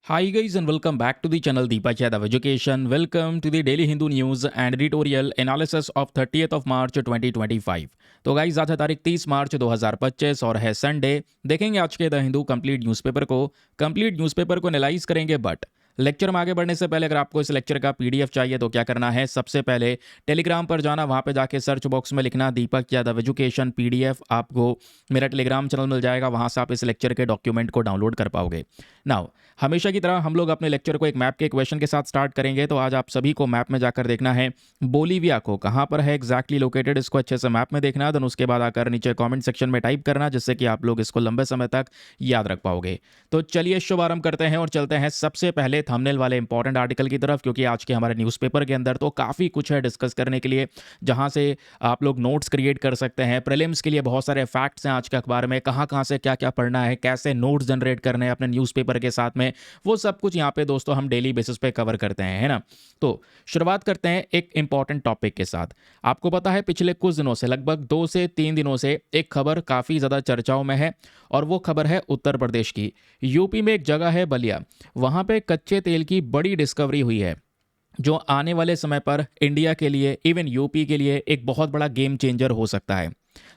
Hi guys and welcome back to the channel Deepak Yadav Education. Welcome to the Daily Hindu News and Editorial Analysis of 30th of March 2025. तो guys आज है तारीख 30 मार्च 2025 और है Sunday. देखेंगे आज के द हिंदू कंप्लीट न्यूज़पेपर को एनालाइज करेंगे। बट लेक्चर में आगे बढ़ने से पहले अगर आपको इस लेक्चर का पीडीएफ चाहिए तो क्या करना है, सबसे पहले टेलीग्राम पर जाना, वहां पे जाके सर्च बॉक्स में लिखना दीपक यादव एजुकेशन पीडीएफ, आपको मेरा टेलीग्राम चैनल मिल जाएगा। वहां से आप इस लेक्चर के डॉक्यूमेंट को डाउनलोड कर पाओगे। नाउ हमेशा की तरह हम लोग अपने लेक्चर को एक मैप के क्वेश्चन के साथ स्टार्ट करेंगे। तो आज आप सभी को मैप में जाकर देखना है बोलीविया को कहाँ पर है एग्जैक्टली लोकेटेड, इसको अच्छे से मैप में देखना। देन उसके बाद आकर नीचे कमेंट सेक्शन में टाइप करना, जिससे कि आप लोग इसको लंबे समय तक याद रख पाओगे। तो चलिए शुभारंभ करते हैं और चलते हैं सबसे पहले थंबनेल वाले इंपॉर्टेंट आर्टिकल की तरफ, क्योंकि आज के हमारे न्यूज़पेपर के अंदर तो काफ़ी कुछ है डिस्कस करने के लिए, जहां से आप लोग नोट्स क्रिएट कर सकते हैं। प्रीलिम्स के लिए बहुत सारे फैक्ट्स हैं आज के अखबार में, कहाँ कहाँ से क्या क्या पढ़ना है, कैसे नोट्स जनरेट करने हैं अपने न्यूज़पेपर के साथ में, वो सब कुछ यहाँ पे दोस्तों हम डेली बेसिस पे कवर करते हैं, है ना। तो शुरुआत करते हैं एक इंपॉर्टेंट टॉपिक के साथ। आपको पता है पिछले कुछ दिनों से, लगभग 2 से 3 दिनों से एक खबर काफ़ी ज़्यादा चर्चाओं में है, और वो खबर है उत्तर प्रदेश की। यूपी में एक जगह है बलिया, वहाँ पे कच्चे तेल की बड़ी डिस्कवरी हुई है, जो आने वाले समय पर इंडिया के लिए, इवन यूपी के लिए एक बहुत बड़ा गेम चेंजर हो सकता है।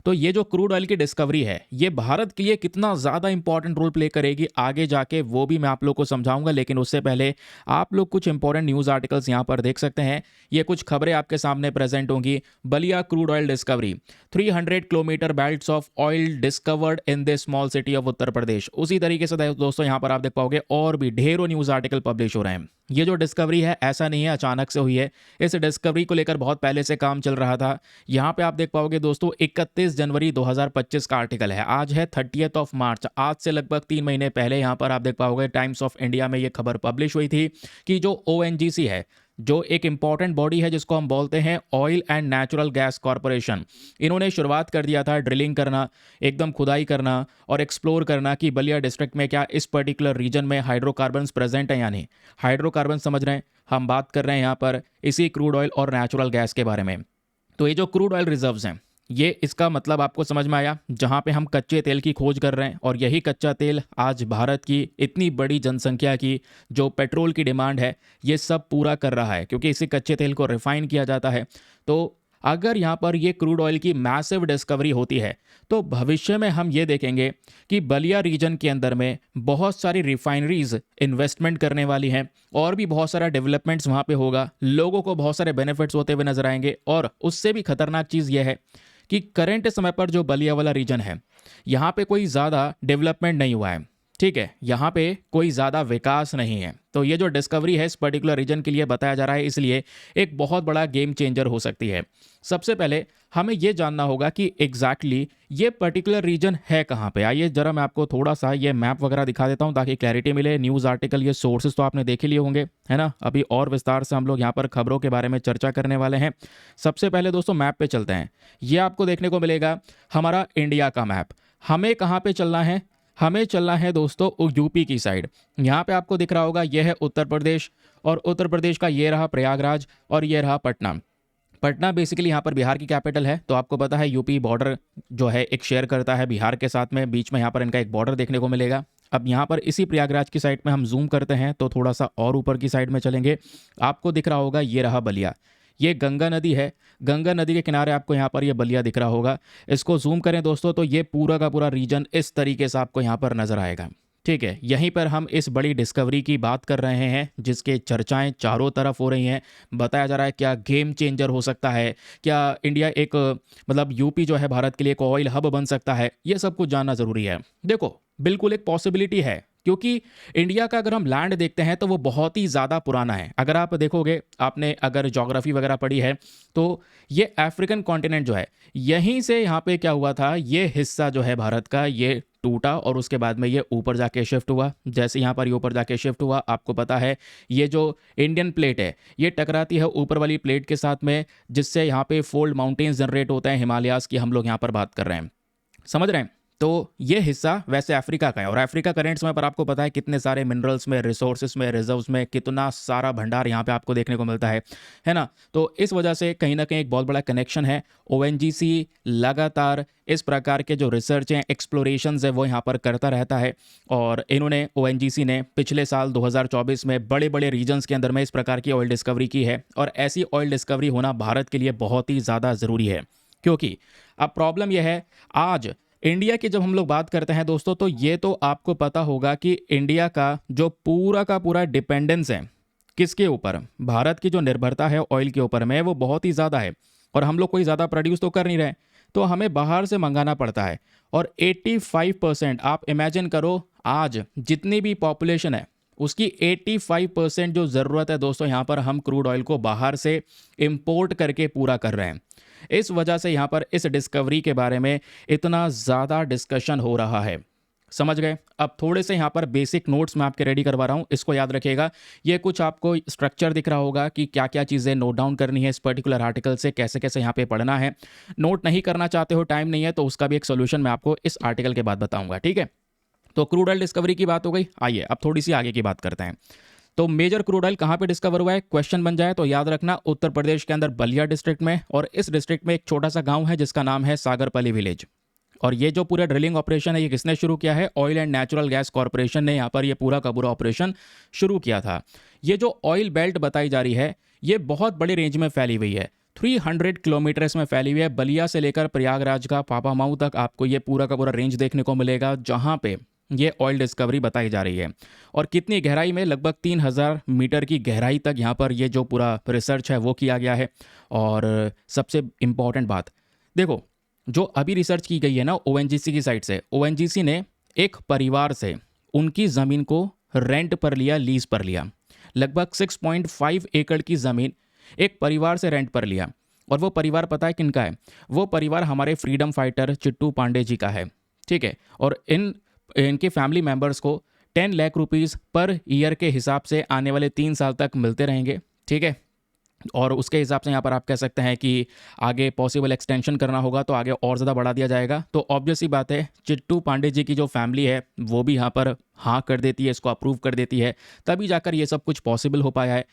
तो ये जो क्रूड ऑयल की डिस्कवरी है, ये भारत के लिए कितना ज़्यादा इंपॉर्टेंट रोल प्ले करेगी आगे जाके, वो भी मैं आप लोग को समझाऊंगा। लेकिन उससे पहले आप लोग कुछ इंपॉर्टेंट न्यूज़ आर्टिकल्स यहाँ पर देख सकते हैं। ये कुछ खबरें आपके सामने प्रेजेंट होंगी। Ballia crude oil discovery, 300 kilometre belts of oil discovered in this small city of Uttar Pradesh. उसी तरीके से दोस्तों यहाँ पर आप देख पाओगे और भी ढेरों न्यूज़ आर्टिकल पब्लिश हो रहे हैं। ये जो डिस्कवरी है ऐसा नहीं है अचानक से हुई है, इस डिस्कवरी को लेकर बहुत पहले से काम चल रहा था। यहाँ पे आप देख पाओगे दोस्तों 31 जनवरी 2025 का आर्टिकल है, आज है 30th ऑफ मार्च। आज से लगभग 3 महीने पहले यहाँ पर आप देख पाओगे टाइम्स ऑफ इंडिया में ये खबर पब्लिश हुई थी कि जो ओएनजीसी है, जो एक इंपॉर्टेंट बॉडी है जिसको हम बोलते हैं oil and natural gas corporation, इन्होंने शुरुआत कर दिया था ड्रिलिंग करना, एकदम खुदाई करना और एक्सप्लोर करना कि बलिया डिस्ट्रिक्ट में क्या इस पर्टिकुलर रीजन में हाइड्रोकार्बन्स प्रेजेंट है या नहीं। हाइड्रोकार्बन समझ रहे हैं, हम बात कर रहे हैं यहाँ पर इसी क्रूड ऑयल और नेचुरल गैस के बारे में। तो ये जो क्रूड ऑयल रिजर्व्स हैं, ये इसका मतलब आपको समझ में आया, जहाँ पे हम कच्चे तेल की खोज कर रहे हैं, और यही कच्चा तेल आज भारत की इतनी बड़ी जनसंख्या की जो पेट्रोल की डिमांड है ये सब पूरा कर रहा है, क्योंकि इसी कच्चे तेल को रिफाइन किया जाता है। तो अगर यहाँ पर ये क्रूड ऑयल की मैसिव डिस्कवरी होती है तो भविष्य में हम ये देखेंगे कि बलिया रीजन के अंदर में बहुत सारी रिफाइनरीज इन्वेस्टमेंट करने वाली हैं, और भी बहुत सारा डेवलपमेंट्स वहाँ पे होगा, लोगों को बहुत सारे बेनिफिट्स होते हुए नजर आएंगे। और उससे भी खतरनाक चीज़ यह है कि करंट समय पर जो बलिया वाला रीजन है, यहाँ पे कोई ज़्यादा डेवलपमेंट नहीं हुआ है, ठीक है, यहाँ पे कोई ज़्यादा विकास नहीं है। तो ये जो डिस्कवरी है इस पर्टिकुलर रीजन के लिए बताया जा रहा है, इसलिए एक बहुत बड़ा गेम चेंजर हो सकती है। सबसे पहले हमें ये जानना होगा कि एग्जैक्टली ये पर्टिकुलर रीजन है कहाँ पे। आइए जरा मैं आपको थोड़ा सा ये मैप वगैरह दिखा देता हूँ ताकि क्लैरिटी मिले। न्यूज़ आर्टिकल, ये सोर्सेज तो आपने देख ही लिए होंगे, है ना। अभी और विस्तार से हम लोग यहाँ पर खबरों के बारे में चर्चा करने वाले हैं। सबसे पहले दोस्तों मैप पे चलते हैं। ये आपको देखने को मिलेगा हमारा इंडिया का मैप। हमें कहाँ पे चलना है, हमें चलना है दोस्तों यूपी की साइड। यहाँ पे आपको दिख रहा होगा यह है उत्तर प्रदेश, और उत्तर प्रदेश का ये रहा प्रयागराज, और ये रहा पटना। पटना बेसिकली यहाँ पर बिहार की कैपिटल है। तो आपको पता है यूपी बॉर्डर जो है एक शेयर करता है बिहार के साथ में, बीच में यहाँ पर इनका एक बॉर्डर देखने को मिलेगा। अब यहाँ पर इसी प्रयागराज की साइड में हम जूम करते हैं तो थोड़ा सा और ऊपर की साइड में चलेंगे, आपको दिख रहा होगा ये रहा बलिया। ये गंगा नदी है, गंगा नदी के किनारे आपको यहाँ पर ये बलिया दिख रहा होगा। इसको जूम करें दोस्तों तो ये पूरा का पूरा रीजन इस तरीके से आपको यहाँ पर नजर आएगा, ठीक है। यहीं पर हम इस बड़ी डिस्कवरी की बात कर रहे हैं जिसके चर्चाएं चारों तरफ हो रही हैं। बताया जा रहा है क्या गेम चेंजर हो सकता है, क्या इंडिया एक मतलब यूपी जो है भारत के लिए एक ऑयल हब बन सकता है, ये सब कुछ जानना जरूरी है। देखो बिल्कुल एक पॉसिबिलिटी है, क्योंकि इंडिया का अगर हम लैंड देखते हैं तो वो बहुत ही ज़्यादा पुराना है। अगर आप देखोगे, आपने अगर ज्योग्राफी वगैरह पढ़ी है तो ये अफ्रीकन कॉन्टिनेंट जो है, यहीं से यहाँ पे क्या हुआ था, ये हिस्सा जो है भारत का ये टूटा, और उसके बाद में ये ऊपर जाके शिफ्ट हुआ। जैसे यहाँ पर ये ऊपर जाके शिफ्ट हुआ, आपको पता है ये जो इंडियन प्लेट है ये टकराती है ऊपर वाली प्लेट के साथ में, जिससे यहाँ पे फोल्ड माउंटेन्स जनरेट होते हैं, हिमालयाज की हम लोग यहाँ पर बात कर रहे हैं, समझ रहे हैं। तो ये हिस्सा वैसे अफ्रीका का है, और अफ्रीका करंट समय पर आपको पता है कितने सारे मिनरल्स में, रिसोर्सेज में, रिजर्व्स में कितना सारा भंडार यहाँ पे आपको देखने को मिलता है ना। तो इस वजह से कहीं ना कहीं एक बहुत बड़ा कनेक्शन है। ओएनजीसी लगातार इस प्रकार के जो रिसर्च हैं, एक्सप्लोरेशंस है, वो यहाँ पर करता रहता है। और इन्होंने ओएनजीसी ने पिछले साल 2024 में बड़े बड़े रीजन्स के अंदर में इस प्रकार की ऑयल डिस्कवरी की है, और ऐसी ऑयल डिस्कवरी होना भारत के लिए बहुत ही ज़्यादा ज़रूरी है। क्योंकि अब प्रॉब्लम यह है, आज इंडिया की जब हम लोग बात करते हैं दोस्तों, तो ये तो आपको पता होगा कि इंडिया का जो पूरा का पूरा डिपेंडेंस है किसके ऊपर, भारत की जो निर्भरता है ऑयल के ऊपर में, वो बहुत ही ज़्यादा है। और हम लोग कोई ज़्यादा प्रोड्यूस तो कर नहीं रहे, तो हमें बाहर से मंगाना पड़ता है। और 85% आप इमेजिन करो, आज जितनी भी पॉपुलेशन है उसकी 85% जो ज़रूरत है दोस्तों, यहाँ पर हम क्रूड ऑयल को बाहर से इंपोर्ट करके पूरा कर रहे हैं। इस वजह से यहाँ पर इस डिस्कवरी के बारे में इतना ज़्यादा डिस्कशन हो रहा है। समझ गए? अब थोड़े से यहाँ पर बेसिक नोट्स मैं आपके रेडी करवा रहा हूँ, इसको याद रखिएगा। ये कुछ आपको स्ट्रक्चर दिख रहा होगा कि क्या क्या चीज़ें नोट डाउन करनी है इस पर्टिकुलर आर्टिकल से, कैसे कैसे यहाँ पे पढ़ना है। नोट नहीं करना चाहते हो, टाइम नहीं है, तो उसका भी एक सोल्यूशन मैं आपको इस आर्टिकल के बाद बताऊँगा, ठीक है। तो क्रूड ऑयल डिस्कवरी की बात हो गई, आइए अब थोड़ी सी आगे की बात करते हैं। तो मेजर क्रूड ऑयल कहाँ पे डिस्कवर हुआ है, क्वेश्चन बन जाए तो याद रखना, उत्तर प्रदेश के अंदर बलिया डिस्ट्रिक्ट में। और इस डिस्ट्रिक्ट में एक छोटा सा गांव है जिसका नाम है सागरपली विलेज। और ये जो पूरा ड्रिलिंग ऑपरेशन है, ये किसने शुरू किया है? Oil and natural gas corporation ने यहाँ पर ये पूरा का पूरा ऑपरेशन शुरू किया था। ये जो ऑयल बेल्ट बताई जा रही है, ये बहुत बड़ी रेंज में फैली हुई है, 300 किलोमीटर्स में फैली हुई है। बलिया से लेकर प्रयागराज का पापामाऊ तक आपको ये पूरा का पूरा रेंज देखने को मिलेगा, जहाँ पे ये ऑयल डिस्कवरी बताई जा रही है। और कितनी गहराई में? लगभग 3000 मीटर की गहराई तक यहाँ पर ये जो पूरा रिसर्च है वो किया गया है। और सबसे इम्पॉर्टेंट बात देखो, जो अभी रिसर्च की गई है ना ओएनजीसी की साइड से, ओएनजीसी ने एक परिवार से उनकी ज़मीन को रेंट पर लिया, लीज पर लिया। लगभग 6.5 एकड़ की ज़मीन एक परिवार से रेंट पर लिया। और वो परिवार पता है किनका है? वो परिवार हमारे फ्रीडम फाइटर चिट्टू पांडे जी का है, ठीक है। और इनके फैमिली मेंबर्स को 10 लाख रुपीस पर ईयर के हिसाब से आने वाले 3 साल तक मिलते रहेंगे, ठीक है। और उसके हिसाब से यहाँ पर आप कह सकते हैं कि आगे पॉसिबल एक्सटेंशन करना होगा तो आगे और ज़्यादा बढ़ा दिया जाएगा। तो ऑब्वियस ही बात है, चिट्टू पांडे जी की जो फैमिली है वो भी यहाँ पर हाँ कर देती है, इसको अप्रूव कर देती है, तभी जाकर ये सब कुछ पॉसिबल हो पाया है।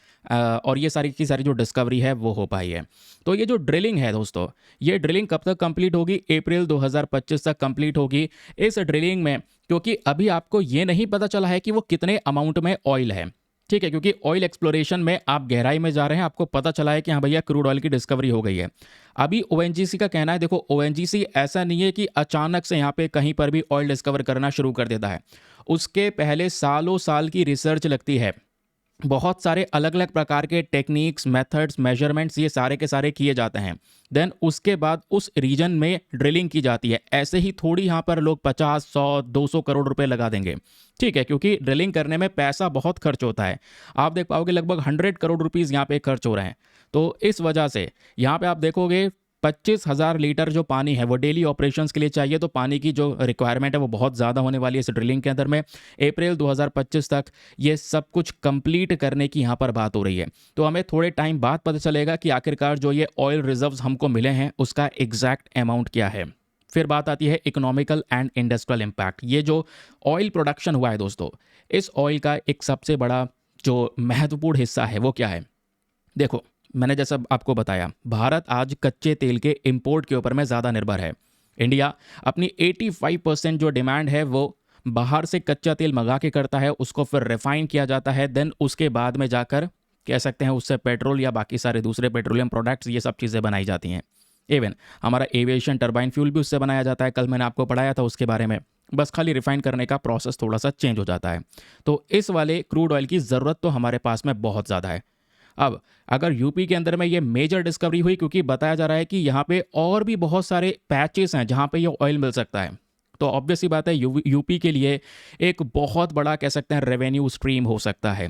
और ये सारी की सारी जो डिस्कवरी है वो हो पाई है। तो ये जो ड्रिलिंग है दोस्तों, ये ड्रिलिंग कब तक कंप्लीट होगी? अप्रैल 2025 तक कंप्लीट होगी। इस ड्रिलिंग में, क्योंकि अभी आपको ये नहीं पता चला है कि वो कितने अमाउंट में ऑयल है, ठीक है, क्योंकि ऑयल एक्सप्लोरेशन में आप गहराई में जा रहे हैं, आपको पता चला है कि हाँ भैया क्रूड ऑयल की डिस्कवरी हो गई है। अभी ओएनजीसी का कहना है, देखो ओएनजीसी ऐसा नहीं है कि अचानक से यहाँ पे कहीं पर भी ऑयल डिस्कवर करना शुरू कर देता है। उसके पहले सालों साल की रिसर्च लगती है, बहुत सारे अलग अलग प्रकार के टेक्निक्स, मेथड्स, मेजरमेंट्स, ये सारे के सारे किए जाते हैं। देन उसके बाद उस रीजन में ड्रिलिंग की जाती है। ऐसे ही थोड़ी यहाँ पर लोग 50, 100, 200 करोड़ रुपए लगा देंगे, ठीक है, क्योंकि ड्रिलिंग करने में पैसा बहुत खर्च होता है। आप देख पाओगे लगभग 100 करोड़ रुपीज़ यहाँ पे खर्च हो रहे हैं। तो इस वजह से यहाँ पे आप देखोगे 25,000 लीटर जो पानी है वो डेली ऑपरेशंस के लिए चाहिए। तो पानी की जो रिक्वायरमेंट है वो बहुत ज़्यादा होने वाली है इस ड्रिलिंग के अंदर में। अप्रैल 2025 तक ये सब कुछ कंप्लीट करने की यहाँ पर बात हो रही है। तो हमें थोड़े टाइम बाद पता चलेगा कि आखिरकार जो ये ऑयल रिजर्व्स हमको मिले हैं उसका एग्जैक्ट अमाउंट क्या है। फिर बात आती है इकोनॉमिकल एंड इंडस्ट्रियल इम्पैक्ट। ये जो ऑयल प्रोडक्शन हुआ है दोस्तों, इस ऑयल का एक सबसे बड़ा जो महत्वपूर्ण हिस्सा है वो क्या है? देखो, मैंने जैसा आपको बताया, भारत आज कच्चे तेल के इंपोर्ट के ऊपर में ज़्यादा निर्भर है। इंडिया अपनी 85% जो डिमांड है वो बाहर से कच्चा तेल मंगा के करता है, उसको फिर रिफाइन किया जाता है, देन उसके बाद में जाकर कह सकते हैं उससे पेट्रोल या बाकी सारे दूसरे पेट्रोलियम प्रोडक्ट्स, ये सब चीज़ें बनाई जाती हैं। इवन हमारा एविएशन टर्बाइन फ्यूल भी उससे बनाया जाता है। कल मैंने आपको पढ़ाया था उसके बारे में, बस खाली रिफाइन करने का प्रोसेस थोड़ा सा चेंज हो जाता है। तो इस वाले क्रूड ऑयल की ज़रूरत तो हमारे पास में बहुत ज़्यादा है। अब अगर यूपी के अंदर में ये मेजर डिस्कवरी हुई, क्योंकि बताया जा रहा है कि यहाँ पे और भी बहुत सारे पैचेस हैं जहाँ पे ये ऑयल मिल सकता है, तो ऑब्वियस सी बात है यूपी के लिए एक बहुत बड़ा कह सकते हैं रेवेन्यू स्ट्रीम हो सकता है।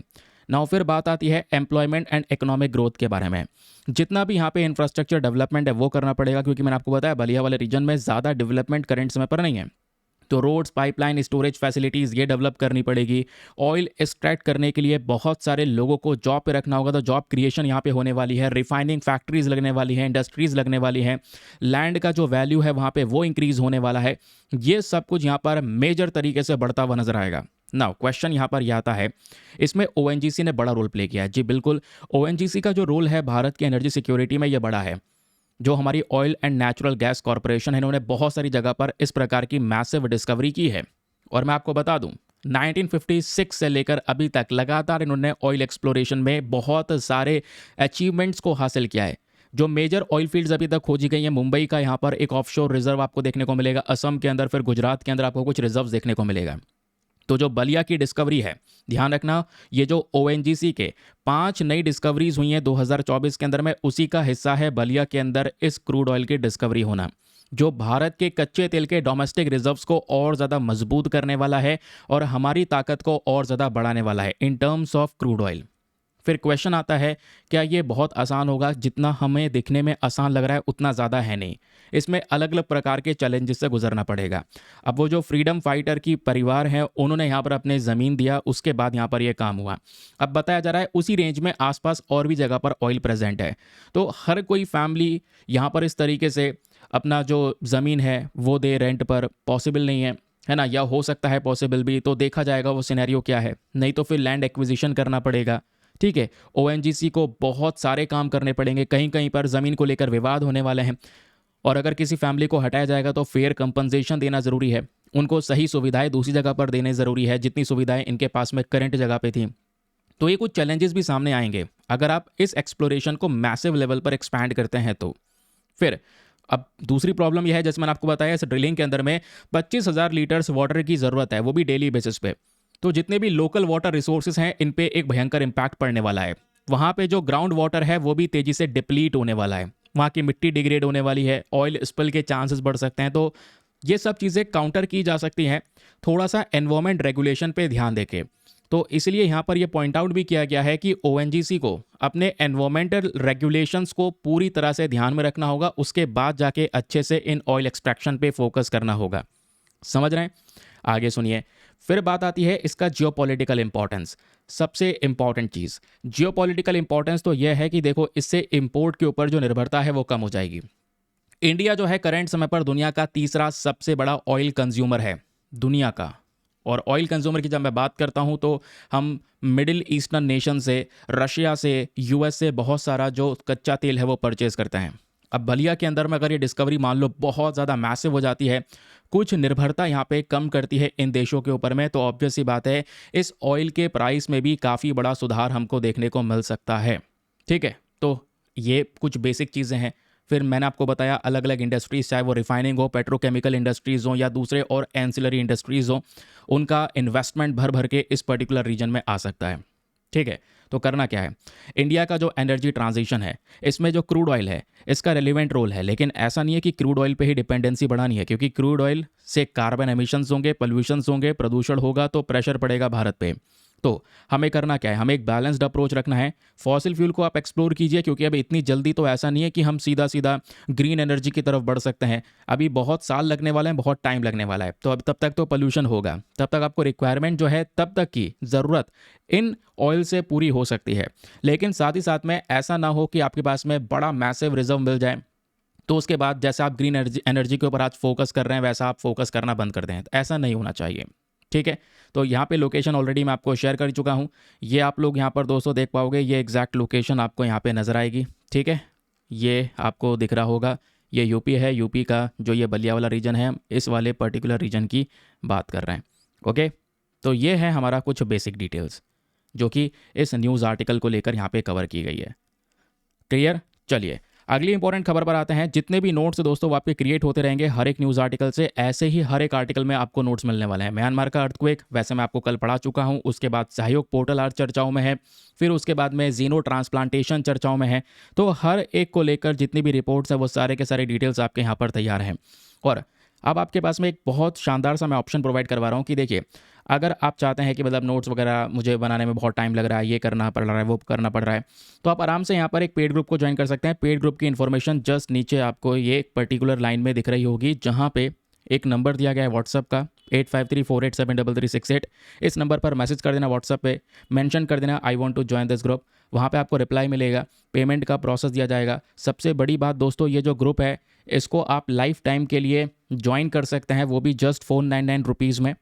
नाउ फिर बात आती है एम्प्लॉयमेंट एंड इकोनॉमिक ग्रोथ के बारे में। जितना भी यहाँ पे इंफ्रास्ट्रक्चर डेवलपमेंट है वो करना पड़ेगा, क्योंकि मैंने आपको बताया बलिया वाले रीजन में ज़्यादा डेवलपमेंट करंट समय पर नहीं है। तो रोड्स, पाइपलाइन, स्टोरेज फैसिलिटीज़ ये डेवलप करनी पड़ेगी। ऑयल एक्सट्रैक्ट करने के लिए बहुत सारे लोगों को जॉब पे रखना होगा, तो जॉब क्रिएशन यहाँ पे होने वाली है। रिफाइनिंग फैक्ट्रीज लगने वाली हैं, इंडस्ट्रीज़ लगने वाली हैं, लैंड का जो वैल्यू है वहाँ पे वो इंक्रीज़ होने वाला है। ये सब कुछ यहाँ पर मेजर तरीके से बढ़ता हुआ नजर आएगा। नाउ क्वेश्चन यहाँ पर यह आता है, इसमें ओएनजीसी ने बड़ा रोल प्ले किया है। जी बिल्कुल, ओएनजीसी का जो रोल है भारत की एनर्जी सिक्योरिटी में, यह बड़ा है। जो हमारी oil and natural gas corporation है, इन्होंने बहुत सारी जगह पर इस प्रकार की मैसिव डिस्कवरी की है। और मैं आपको बता दूं, 1956 से लेकर अभी तक लगातार इन्होंने ऑयल एक्सप्लोरेशन में बहुत सारे अचीवमेंट्स को हासिल किया है। जो मेजर ऑयल फील्ड्स अभी तक खोजी गई हैं, मुंबई का यहाँ पर एक ऑफशोर रिजर्व आपको देखने को मिलेगा, असम के अंदर, फिर गुजरात के अंदर आपको कुछ रिजर्व देखने को मिलेगा। तो जो बलिया की डिस्कवरी है, ध्यान रखना, ये जो ओएनजीसी के 5 नई डिस्कवरीज हुई हैं 2024 के अंदर में, उसी का हिस्सा है बलिया के अंदर इस क्रूड ऑयल की डिस्कवरी होना, जो भारत के कच्चे तेल के डोमेस्टिक रिजर्व्स को और ज़्यादा मजबूत करने वाला है और हमारी ताकत को और ज़्यादा बढ़ाने वाला है in terms of crude oil. फिर क्वेश्चन आता है, क्या ये बहुत आसान होगा? जितना हमें दिखने में आसान लग रहा है उतना ज़्यादा है नहीं। इसमें अलग अलग प्रकार के चैलेंजेस से गुजरना पड़ेगा। अब वो जो फ्रीडम फाइटर की परिवार है, उन्होंने यहाँ पर अपने ज़मीन दिया, उसके बाद यहाँ पर ये काम हुआ। अब बताया जा रहा है उसी रेंज में आसपास और भी जगह पर ऑयल प्रेजेंट है। तो हर कोई फैमिली यहाँ पर इस तरीके से अपना जो ज़मीन है वो दे रेंट पर, पॉसिबल नहीं है ना? या हो सकता है पॉसिबल भी, तो देखा जाएगा वो सिनेरियो क्या है। नहीं तो फिर लैंड एक्विजिशन करना पड़ेगा। ठीक है, ओएनजीसी को बहुत सारे काम करने पड़ेंगे, कहीं कहीं पर ज़मीन को लेकर विवाद होने वाले हैं। और अगर किसी फैमिली को हटाया जाएगा तो फेयर कंपनसेशन देना ज़रूरी है, उनको सही सुविधाएं दूसरी जगह पर देने ज़रूरी है जितनी सुविधाएं इनके पास में करंट जगह पे थी। तो ये कुछ चैलेंजेस भी सामने आएंगे अगर आप इस एक्सप्लोरेशन को मैसिव लेवल पर एक्सपैंड करते हैं तो। फिर अब दूसरी प्रॉब्लम यह है, जैसे मैंने आपको बताया, इस ड्रिलिंग के अंदर में 25,000 लीटर्स वाटर की ज़रूरत है, वो भी डेली बेसिस पे। तो जितने भी लोकल वाटर रिसोर्सेज हैं, इन पे एक भयंकर इम्पैक्ट पड़ने वाला है। वहाँ पे जो ग्राउंड वाटर है वो भी तेज़ी से डिप्लीट होने वाला है, वहाँ की मिट्टी डिग्रेड होने वाली है, ऑयल स्पिल के चांसेस बढ़ सकते हैं। तो ये सब चीज़ें काउंटर की जा सकती हैं थोड़ा सा एनवायरमेंट रेगुलेशन पे ध्यान देके। तो इसलिए यहाँ पर यह पॉइंट आउट भी किया गया है कि ओएनजीसी को अपने एनवायरमेंटल रेगुलेशंस को पूरी तरह से ध्यान में रखना होगा, उसके बाद जाके अच्छे से इन ऑयल एक्सट्रैक्शन पे फोकस करना होगा। समझ रहे हैं? आगे सुनिए। फिर बात आती है इसका जियोपॉलिटिकल इंपॉर्टेंस। सबसे इंपॉर्टेंट चीज़ जियोपॉलिटिकल इंपॉर्टेंस तो यह है कि देखो, इससे इंपोर्ट के ऊपर जो निर्भरता है वो कम हो जाएगी। इंडिया जो है करंट समय पर दुनिया का तीसरा सबसे बड़ा ऑयल कंज्यूमर है दुनिया का। और ऑयल कंज्यूमर की जब मैं बात करता हूं तो हम मिडिल ईस्टर्न नेशन से, रशिया से, यूएस से बहुत सारा जो कच्चा तेल है वो परचेज करते हैं। अब बलिया के अंदर में अगर ये डिस्कवरी मान लो बहुत ज़्यादा मैसिव हो जाती है, कुछ निर्भरता यहाँ पे कम करती है इन देशों के ऊपर में, तो ऑब्वियस सी बात है इस ऑयल के प्राइस में भी काफ़ी बड़ा सुधार हमको देखने को मिल सकता है। ठीक है, तो ये कुछ बेसिक चीज़ें हैं। फिर मैंने आपको बताया अलग अलग इंडस्ट्रीज, चाहे वो रिफाइनिंग हो, पेट्रोकेमिकल इंडस्ट्रीज़ हो या दूसरे और एंसिलरी इंडस्ट्रीज़ हो, उनका इन्वेस्टमेंट भर भर के इस पर्टिकुलर रीजन में आ सकता है। ठीक है, तो करना क्या है, इंडिया का जो एनर्जी ट्रांजिशन है, इसमें जो क्रूड ऑयल है इसका रेलिवेंट रोल है। लेकिन ऐसा नहीं है कि क्रूड ऑयल पे ही डिपेंडेंसी बढ़ानी है, क्योंकि क्रूड ऑयल से कार्बन एमिशंस होंगे, पॉल्यूशंस होंगे, प्रदूषण होगा, तो प्रेशर पड़ेगा भारत पे। तो हमें करना क्या है, हमें एक बैलेंस्ड अप्रोच रखना है। फॉसिल फ्यूल को आप एक्सप्लोर कीजिए, क्योंकि अब इतनी जल्दी तो ऐसा नहीं है कि हम सीधा सीधा ग्रीन एनर्जी की तरफ बढ़ सकते हैं। अभी बहुत साल लगने वाले हैं, बहुत टाइम लगने वाला है। तो अब तब तक तो पोल्यूशन होगा, तब तक आपको रिक्वायरमेंट जो है, तब तक की ज़रूरत इन ऑयल से पूरी हो सकती है। लेकिन साथ ही साथ में ऐसा ना हो कि आपके पास में बड़ा मैसिव रिजर्व मिल जाए, तो उसके बाद जैसे आप ग्रीन एनर्जी के ऊपर आज फोकस कर रहे हैं वैसा आप फोकस करना बंद कर दें। तो ऐसा नहीं होना चाहिए। ठीक है, तो यहाँ पे लोकेशन ऑलरेडी मैं आपको शेयर कर चुका हूँ। ये आप लोग यहाँ पर दोस्तों देख पाओगे, ये एग्जैक्ट लोकेशन आपको यहाँ पे नज़र आएगी। ठीक है, ये आपको दिख रहा होगा, ये यूपी है। यूपी का जो ये बलिया वाला रीजन है, इस वाले पर्टिकुलर रीजन की बात कर रहे हैं। ओके, तो ये है हमारा कुछ बेसिक डिटेल्स जो कि इस न्यूज़ आर्टिकल को लेकर यहाँ पे कवर की गई है। क्लियर? चलिए अगली इंपॉर्टेंट खबर पर आते हैं। जितने भी नोट्स दोस्तों वो आपके क्रिएट होते रहेंगे हर एक न्यूज़ आर्टिकल से, ऐसे ही हर एक आर्टिकल में आपको नोट्स मिलने वाले हैं। म्यांमार का अर्थक्वेक वैसे मैं आपको कल पढ़ा चुका हूं, उसके बाद सहयोग पोर्टल आज चर्चाओं में है, फिर उसके बाद में जीनो ट्रांसप्लांटेशन चर्चाओं में है। तो हर एक को लेकर जितनी भी रिपोर्ट्स हैं वो सारे के सारे डिटेल्स आपके यहाँ पर तैयार हैं। और अब आपके पास में एक बहुत शानदार सा मैं ऑप्शन प्रोवाइड करवा रहा हूँ कि देखिए, अगर आप चाहते हैं कि मतलब नोट्स वगैरह मुझे बनाने में बहुत टाइम लग रहा है, ये करना पड़ रहा है, वो करना पड़ रहा है, तो आप आराम से यहाँ पर एक पेड ग्रुप को ज्वाइन कर सकते हैं। पेड ग्रुप की इन्फॉर्मेशन जस्ट नीचे आपको ये एक पर्टिकुलर लाइन में दिख रही होगी, जहाँ पे एक नंबर दिया गया है व्हाट्सअप का, 8534873368 इस नंबर पर मैसेज कर देना व्हाट्सएप पे, मेंशन कर देना I want to join this group. वहाँ पे आपको रिप्लाई मिलेगा, पेमेंट का प्रोसेस दिया जाएगा। सबसे बड़ी बात दोस्तों, ये जो ग्रुप है इसको आप लाइफ टाइम के लिए ज्वाइन कर सकते हैं, वो भी जस्ट 499 रुपीज़ में।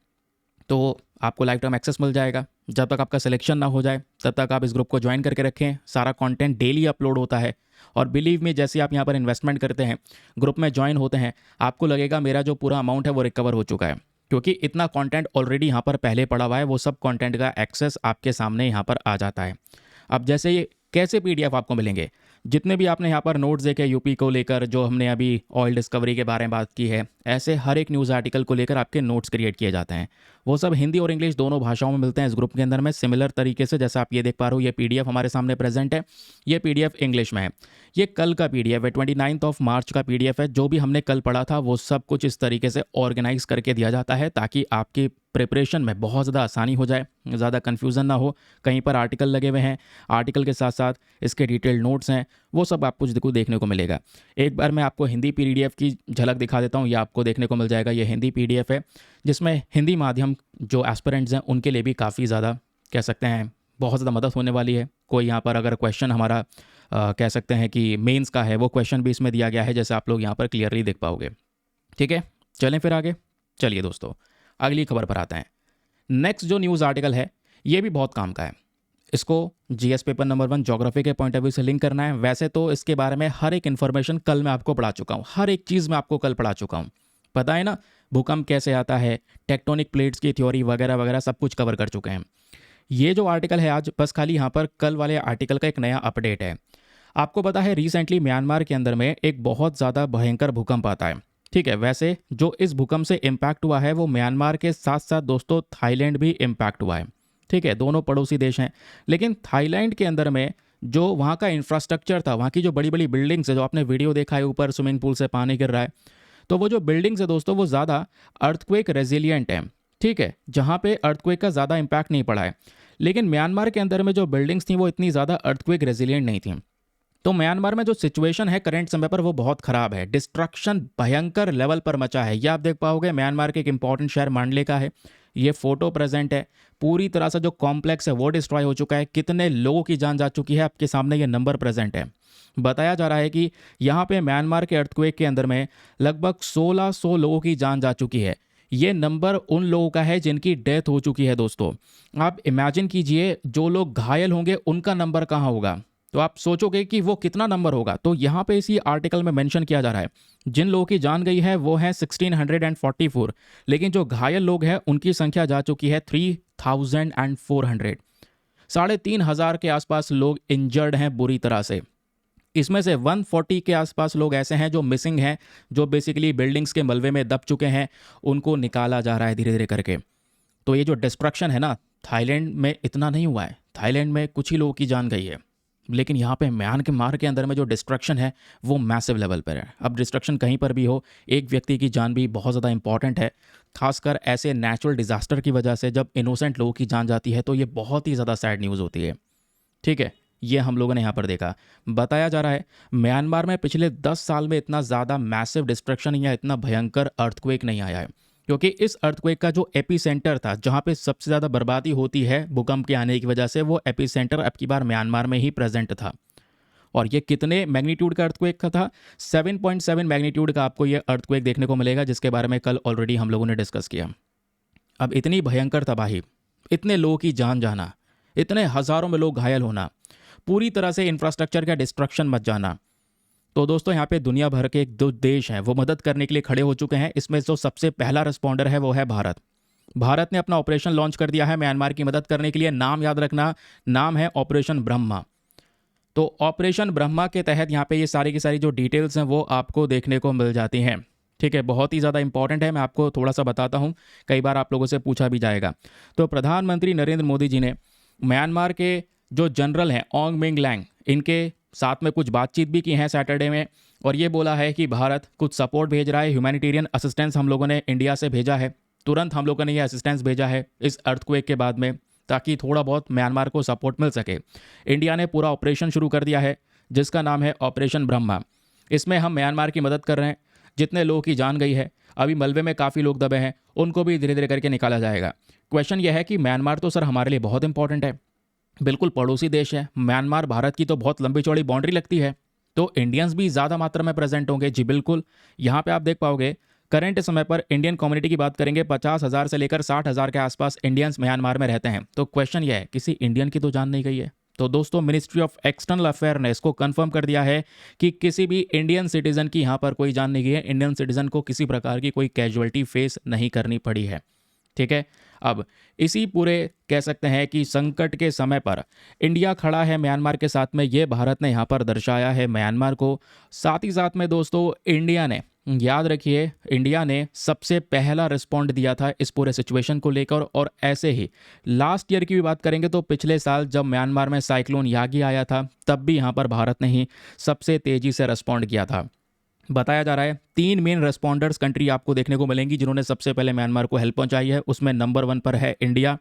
तो आपको लाइफ टाइम एक्सेस मिल जाएगा। जब तक आपका सिलेक्शन ना हो जाए तब तक आप इस ग्रुप को ज्वाइन करके रखें। सारा कंटेंट डेली अपलोड होता है और बिलीव में जैसे आप यहाँ पर इन्वेस्टमेंट करते हैं, ग्रुप में ज्वाइन होते हैं, आपको लगेगा मेरा जो पूरा अमाउंट है वो रिकवर हो चुका है, क्योंकि इतना कंटेंट ऑलरेडी यहाँ पर पहले पड़ा हुआ है। वो सब कंटेंट का एक्सेस आपके सामने यहाँ पर आ जाता है। अब जैसे ये कैसे पीडीएफ आपको मिलेंगे, जितने भी आपने यहाँ पर नोट्स देखे यूपी को लेकर, जो हमने अभी ऑयल डिस्कवरी के बारे में बात की है, ऐसे हर एक न्यूज़ आर्टिकल को लेकर आपके नोट्स क्रिएट किए जाते हैं। वो सब हिंदी और इंग्लिश दोनों भाषाओं में मिलते हैं इस ग्रुप के अंदर में सिमिलर तरीके से। जैसा आप ये देख पा रहे हो, ये पीडीएफ हमारे सामने प्रेजेंट है। ये पीडीएफ इंग्लिश में है। ये कल का पीडीएफ है, 29 मार्च का पीडीएफ है। जो भी हमने कल पढ़ा था वो सब कुछ इस तरीके से ऑर्गेनाइज करके दिया जाता है ताकि आपकी प्रिपरेशन में बहुत ज़्यादा आसानी हो जाए, ज़्यादा कन्फ्यूज़न ना हो। कहीं पर आर्टिकल लगे हुए हैं, आर्टिकल के साथ साथ इसके डिटेल्ड नोट्स हैं, वो सब आपको देखने को मिलेगा। एक बार मैं आपको हिंदी पीडीएफ की झलक दिखा देता हूँ। ये आपको देखने को मिल जाएगा। ये हिंदी पीडीएफ है जिसमें हिंदी माध्यम जो एस्पिरेंट्स हैं उनके लिए भी काफ़ी ज़्यादा कह सकते हैं बहुत ज़्यादा मदद होने वाली है। कोई यहाँ पर अगर क्वेश्चन हमारा कह सकते हैं कि मेंस का है, वो क्वेश्चन भी इसमें दिया गया है, जैसे आप लोग यहाँ पर क्लियरली देख पाओगे। ठीक है, चलें फिर आगे। चलिए दोस्तों, अगली खबर पर आते हैं। नेक्स्ट जो न्यूज़ आर्टिकल है ये भी बहुत काम का है। इसको जीएस पेपर नंबर 1 ज्योग्राफी के पॉइंट ऑफ व्यू से लिंक करना है। वैसे तो इसके बारे में हर एक इन्फॉर्मेशन कल मैं आपको पढ़ा चुका हूँ, हर एक चीज़ मैं आपको कल पढ़ा चुका हूँ। पता है ना, भूकंप कैसे आता है, टेक्टोनिक प्लेट्स की थ्योरी वगैरह वगैरह सब कुछ कवर कर चुके हैं। ये जो आर्टिकल है आज बस खाली यहाँ पर कल वाले आर्टिकल का एक नया अपडेट है। आपको पता है रिसेंटली म्यांमार के अंदर में एक बहुत ज़्यादा भयंकर भूकंप आता है। ठीक है, वैसे जो इस भूकंप से इम्पैक्ट हुआ है वो म्यांमार के साथ साथ दोस्तों थाईलैंड भी इम्पैक्ट हुआ है। ठीक है, दोनों पड़ोसी देश हैं। लेकिन थाईलैंड के अंदर में जो वहाँ का इंफ्रास्ट्रक्चर था, वहाँ की जो बड़ी बड़ी बिल्डिंग्स है, जो आपने वीडियो देखा है ऊपर स्विमिंग पूल से पानी गिर रहा है, तो वो जो बिल्डिंग्स है दोस्तों वो ज़्यादा अर्थक्वेक रेजिलियंट है। ठीक है, जहाँ पे अर्थक्वेक का ज़्यादा इम्पैक्ट नहीं पड़ा है। लेकिन म्यांमार के अंदर में जो बिल्डिंग्स थी वो इतनी ज़्यादा अर्थक्वेक रेजिलियंट नहीं थी। तो म्यांमार में जो सिचुएशन है करंट समय पर वो बहुत ख़राब है। डिस्ट्रक्शन भयंकर लेवल पर मचा है। ये आप देख पाओगे, म्यांमार के एक इंपॉर्टेंट शहर मांडले का है। ये फोटो प्रेजेंट है। पूरी तरह से जो कॉम्प्लेक्स है वो डिस्ट्रॉय हो चुका है। कितने लोगों की जान जा चुकी है आपके सामने ये नंबर प्रेजेंट है। बताया जा रहा है कि यहाँ पे म्यांमार के अर्थक्वेक के अंदर में लगभग 1600 लोगों की जान जा चुकी है। ये नंबर उन लोगों का है जिनकी डेथ हो चुकी है दोस्तों। आप इमेजिन कीजिए जो लोग घायल होंगे उनका नंबर कहाँ होगा। तो आप सोचोगे कि वो कितना नंबर होगा। तो यहाँ पे इसी आर्टिकल में मेंशन किया जा रहा है जिन लोगों की जान गई है वो है 1644, लेकिन जो घायल लोग हैं उनकी संख्या जा चुकी है 3400। 3500 के आसपास लोग इंजर्ड हैं बुरी तरह से। इसमें से 140 के आसपास लोग ऐसे हैं जो मिसिंग हैं, जो बेसिकली बिल्डिंग्स के मलबे में दब चुके हैं। उनको निकाला जा रहा है धीरे धीरे करके। तो ये जो डिस्ट्रक्शन है ना, थाईलैंड में इतना नहीं हुआ है। थाईलैंड में कुछ ही लोगों की जान गई है, लेकिन यहाँ पे म्यांमार के अंदर में जो डिस्ट्रक्शन है वो मैसिव लेवल पर है। अब डिस्ट्रक्शन कहीं पर भी हो, एक व्यक्ति की जान भी बहुत ज़्यादा इंपॉर्टेंट है। खासकर ऐसे नेचुरल डिज़ास्टर की वजह से जब इनोसेंट लोगों की जान जाती है तो ये बहुत ही ज़्यादा सैड न्यूज़ होती है। ठीक है, ये हम लोगों ने यहाँ पर देखा। बताया जा रहा है म्यांमार में पिछले 10 साल में इतना ज़्यादा मैसिव डिस्ट्रक्शन या इतना भयंकर अर्थक्वेक नहीं आया है, क्योंकि इस अर्थक्वेक का जो एपिसेंटर था, जहाँ पे सबसे ज़्यादा बर्बादी होती है भूकंप के आने की वजह से, वो एपिसेंटर अब की बार म्यांमार में ही प्रेजेंट था। और ये कितने मैग्नीट्यूड का अर्थक्वेक का था? 7.7 मैग्नीट्यूड का आपको ये अर्थक्वेक देखने को मिलेगा, जिसके बारे में कल ऑलरेडी हम लोगों ने डिस्कस किया। अब इतनी भयंकर तबाही, इतने लोगों की जान जाना, इतने हज़ारों में लोग घायल होना, पूरी तरह से इंफ्रास्ट्रक्चर का डिस्ट्रक्शन मच जाना। तो दोस्तों यहाँ पे दुनिया भर के एक दो देश हैं वो मदद करने के लिए खड़े हो चुके हैं। इसमें जो सबसे पहला रिस्पॉन्डर है वो है भारत। भारत ने अपना ऑपरेशन लॉन्च कर दिया है म्यांमार की मदद करने के लिए। नाम याद रखना, नाम है ऑपरेशन ब्रह्मा। तो ऑपरेशन ब्रह्मा के तहत यहाँ पे ये सारी की सारी जो डिटेल्स हैं वो आपको देखने को मिल जाती हैं। ठीक है, बहुत ही ज़्यादा इंपॉर्टेंट है। मैं आपको थोड़ा सा बताता हूँ, कई बार आप लोगों से पूछा भी जाएगा। तो प्रधानमंत्री नरेंद्र मोदी जी ने म्यांमार के जो जनरल हैं ऑंग मिंग लैंग, इनके साथ में कुछ बातचीत भी की है सैटरडे में, और ये बोला है कि भारत कुछ सपोर्ट भेज रहा है। ह्यूमैनिटेरियन असिस्टेंस हम लोगों ने इंडिया से भेजा है। तुरंत हम लोगों ने ये असिस्टेंस भेजा है इस अर्थक्वेक के बाद में, ताकि थोड़ा बहुत म्यांमार को सपोर्ट मिल सके। इंडिया ने पूरा ऑपरेशन शुरू कर दिया है जिसका नाम है ऑपरेशन ब्रह्मा। इसमें हम म्यांमार की मदद कर रहे हैं। जितने लोगों की जान गई है, अभी मलबे में काफ़ी लोग दबे हैं, उनको भी धीरे धीरे करके निकाला जाएगा। क्वेश्चन यह है कि म्यांमार तो सर हमारे लिए बहुत इंपॉर्टेंट है, बिल्कुल पड़ोसी देश है। म्यांमार भारत की तो बहुत लंबी चौड़ी बाउंड्री लगती है, तो इंडियंस भी ज़्यादा मात्रा में प्रेजेंट होंगे। जी बिल्कुल, यहाँ पे आप देख पाओगे करंट समय पर इंडियन कम्युनिटी की बात करेंगे 50,000 से लेकर 60,000 के आसपास इंडियंस म्यांमार में रहते हैं। तो क्वेश्चन यह है, किसी इंडियन की तो जान नहीं गई है? तो दोस्तों, मिनिस्ट्री ऑफ एक्सटर्नल अफेयर ने इसको कंफर्म कर दिया है कि किसी भी इंडियन सिटीजन की यहाँ पर कोई जान नहीं गई है। इंडियन सिटीजन को किसी प्रकार की कोई कैजुअलिटी फेस नहीं करनी पड़ी है। ठीक है, अब इसी पूरे कह सकते हैं कि संकट के समय पर इंडिया खड़ा है म्यांमार के साथ में, ये भारत ने यहाँ पर दर्शाया है म्यांमार को। साथ ही साथ में दोस्तों, इंडिया ने, याद रखिए, इंडिया ने सबसे पहला रिस्पॉन्ड दिया था इस पूरे सिचुएशन को लेकर। और ऐसे ही लास्ट ईयर की भी बात करेंगे तो पिछले साल जब म्यांमार में साइक्लोन यागी आया था, तब भी यहाँ पर भारत ने ही सबसे तेज़ी से रिस्पॉन्ड किया था। बताया जा रहा है 3 मेन रेस्पॉन्डर्स कंट्री आपको देखने को मिलेंगी जिन्होंने सबसे पहले म्यांमार को हेल्प पहुंचाई है। उसमें नंबर 1 पर है इंडिया,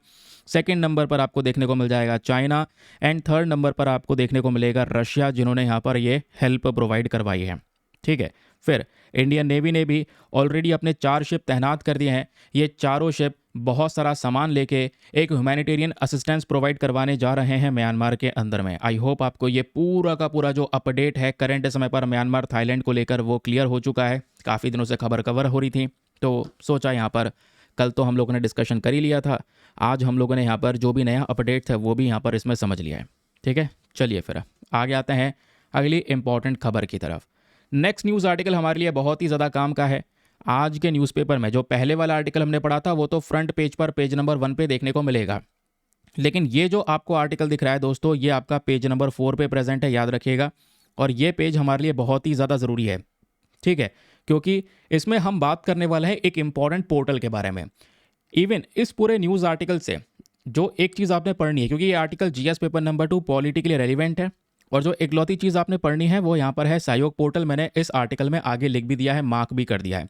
सेकंड नंबर पर आपको देखने को मिल जाएगा चाइना, एंड थर्ड नंबर पर आपको देखने को मिलेगा रशिया, जिन्होंने यहाँ पर ये हेल्प प्रोवाइड करवाई है। ठीक है, फिर इंडियन नेवी ने भी ऑलरेडी अपने 4 शिप तैनात कर दिए हैं। ये चारों शिप बहुत सारा सामान लेके एक ह्यूमैनिटेरियन असिस्टेंस प्रोवाइड करवाने जा रहे हैं म्यांमार के अंदर में। आई होप आपको ये पूरा का पूरा जो अपडेट है करंट समय पर म्यांमार थाईलैंड को लेकर वो क्लियर हो चुका है। काफ़ी दिनों से खबर कवर हो रही थी, तो सोचा यहाँ पर कल तो हम लोगों ने डिस्कशन कर ही लिया था, आज हम लोगों ने यहाँ पर जो भी नया अपडेट है वो भी यहाँ पर इसमें समझ लिया है। ठीक है, चलिए फिर आगे आते हैं अगली इंपॉर्टेंट खबर की तरफ। नेक्स्ट न्यूज़ आर्टिकल हमारे लिए बहुत ही ज़्यादा काम का है। आज के न्यूज़पेपर में जो पहले वाला आर्टिकल हमने पढ़ा था वो तो फ्रंट पेज पर पेज नंबर 1 पे देखने को मिलेगा, लेकिन ये जो आपको आर्टिकल दिख रहा है दोस्तों, ये आपका पेज नंबर 4 पे प्रेजेंट है, याद रखिएगा। और ये पेज हमारे लिए बहुत ही ज़्यादा ज़रूरी है, ठीक है, क्योंकि इसमें हम बात करने वाले हैं एक इंपॉर्टेंट पोर्टल के बारे में। इवन इस पूरे न्यूज़ आर्टिकल से जो एक चीज़ आपने पढ़नी है, क्योंकि ये article GS paper number 2 politically relevant है, और जो इकलौती चीज़ आपने पढ़नी है वो यहाँ पर है सहयोग पोर्टल। मैंने इस आर्टिकल में आगे लिख भी दिया है, मार्क भी कर दिया है।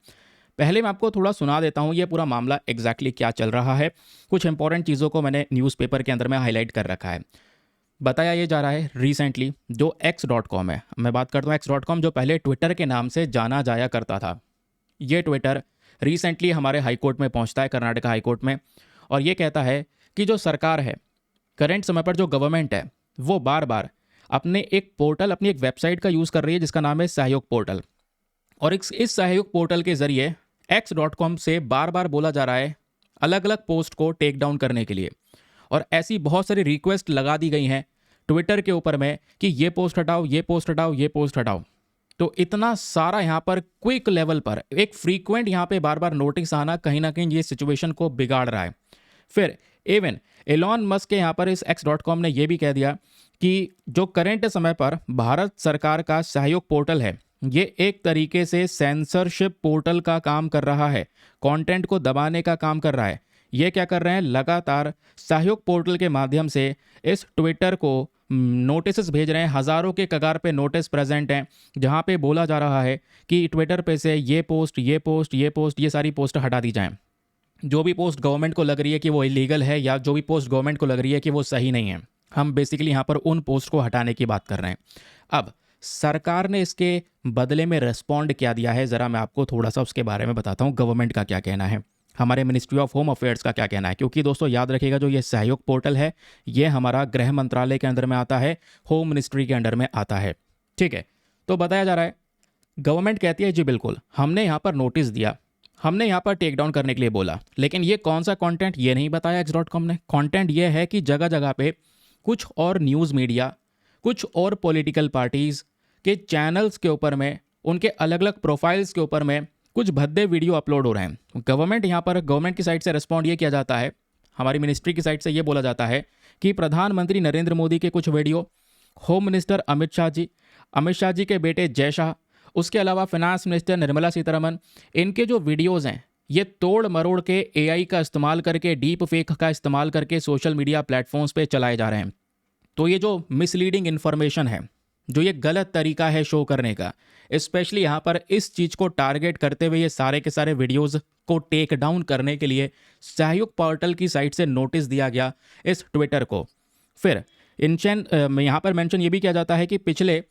पहले मैं आपको थोड़ा सुना देता हूँ ये पूरा मामला एग्जैक्टली क्या चल रहा है। कुछ इंपॉर्टेंट चीज़ों को मैंने न्यूज़पेपर के अंदर में हाईलाइट कर रखा है। बताया ये जा रहा है रिसेंटली जो x.com है, मैं बात करता हूँ x.com, जो पहले ट्विटर के नाम से जाना जाया करता था। ये ट्विटर रिसेंटली हमारे हाईकोर्ट में पहुँचता है, कर्नाटका हाईकोर्ट में, और ये कहता है कि जो सरकार है, करंट समय पर जो गवर्नमेंट है, वो बार बार अपने एक पोर्टल, अपनी एक वेबसाइट का यूज़ कर रही है जिसका नाम है सहयोग पोर्टल। और इस सहयोग पोर्टल के जरिए x.com से बार बार बोला जा रहा है अलग अलग पोस्ट को टेक डाउन करने के लिए, और ऐसी बहुत सारी रिक्वेस्ट लगा दी गई हैं ट्विटर के ऊपर में कि ये पोस्ट हटाओ, ये पोस्ट हटाओ, ये पोस्ट हटाओ। तो इतना सारा यहाँ पर क्विक लेवल पर एक फ्रीक्वेंट यहाँ पे बार बार नोटिस आना कहीं ना कहीं ये सिचुएशन को बिगाड़ रहा है। फिर इवन एलॉन मस्क के यहाँ पर इस x.com ने यह भी कह दिया कि जो करंट समय पर भारत सरकार का सहयोग पोर्टल है, ये एक तरीके से सेंसरशिप पोर्टल का काम कर रहा है, कंटेंट को दबाने का काम कर रहा है। ये क्या कर रहे हैं, लगातार सहयोग पोर्टल के माध्यम से इस ट्विटर को नोटिस भेज रहे हैं। हज़ारों के कगार पे नोटिस प्रेजेंट हैं जहाँ पे बोला जा रहा है कि ट्विटर पे से ये पोस्ट, ये पोस्ट, ये पोस्ट, ये सारी पोस्ट हटा दी जाएं। जो भी पोस्ट गवर्नमेंट को लग रही है कि वो इलीगल है, या जो भी पोस्ट गवर्नमेंट को लग रही है कि वो सही नहीं है, हम बेसिकली यहाँ पर उन पोस्ट को हटाने की बात कर रहे हैं। अब सरकार ने इसके बदले में रिस्पॉन्ड क्या दिया है, ज़रा मैं आपको थोड़ा सा उसके बारे में बताता हूँ। गवर्नमेंट का क्या कहना है, हमारे मिनिस्ट्री ऑफ होम अफेयर्स का क्या कहना है, क्योंकि दोस्तों याद रखिएगा जो ये सहयोग पोर्टल है ये हमारा गृह मंत्रालय के अंदर में आता है, होम मिनिस्ट्री के अंडर में आता है। ठीक है, तो बताया जा रहा है गवर्नमेंट कहती है जी बिल्कुल हमने यहाँ पर नोटिस दिया, हमने यहाँ पर टेक डाउन करने के लिए बोला, लेकिन ये कौन सा कंटेंट ये नहीं बताया x.com ने। कंटेंट ये है कि जगह जगह पे कुछ और न्यूज़ मीडिया, कुछ और पॉलिटिकल पार्टीज़ के चैनल्स के ऊपर में, उनके अलग अलग प्रोफाइल्स के ऊपर में कुछ भद्दे वीडियो अपलोड हो रहे हैं। गवर्नमेंट यहाँ पर, गवर्नमेंट की साइड से रिस्पॉन्ड ये किया जाता है, हमारी मिनिस्ट्री की साइड से ये बोला जाता है कि प्रधानमंत्री नरेंद्र मोदी के कुछ video, home minister Amit Shah ji के बेटे जय शाह, उसके अलावा फाइनेंस मिनिस्टर निर्मला सीतारमन, इनके जो वीडियोज़ हैं ये तोड़ मरोड़ के AI का इस्तेमाल करके, डीप फेक का इस्तेमाल करके सोशल मीडिया प्लेटफॉर्म्स पे चलाए जा रहे हैं। तो ये जो मिसलीडिंग इन्फॉर्मेशन है, जो ये गलत तरीका है शो करने का, स्पेशली यहाँ पर इस चीज़ को टारगेट करते हुए ये सारे के सारे वीडियोज़ को टेक डाउन करने के लिए सहयोग पोर्टल की साइट से नोटिस दिया गया इस ट्विटर को। फिर यहाँ पर मेंशन ये भी किया जाता है कि पिछले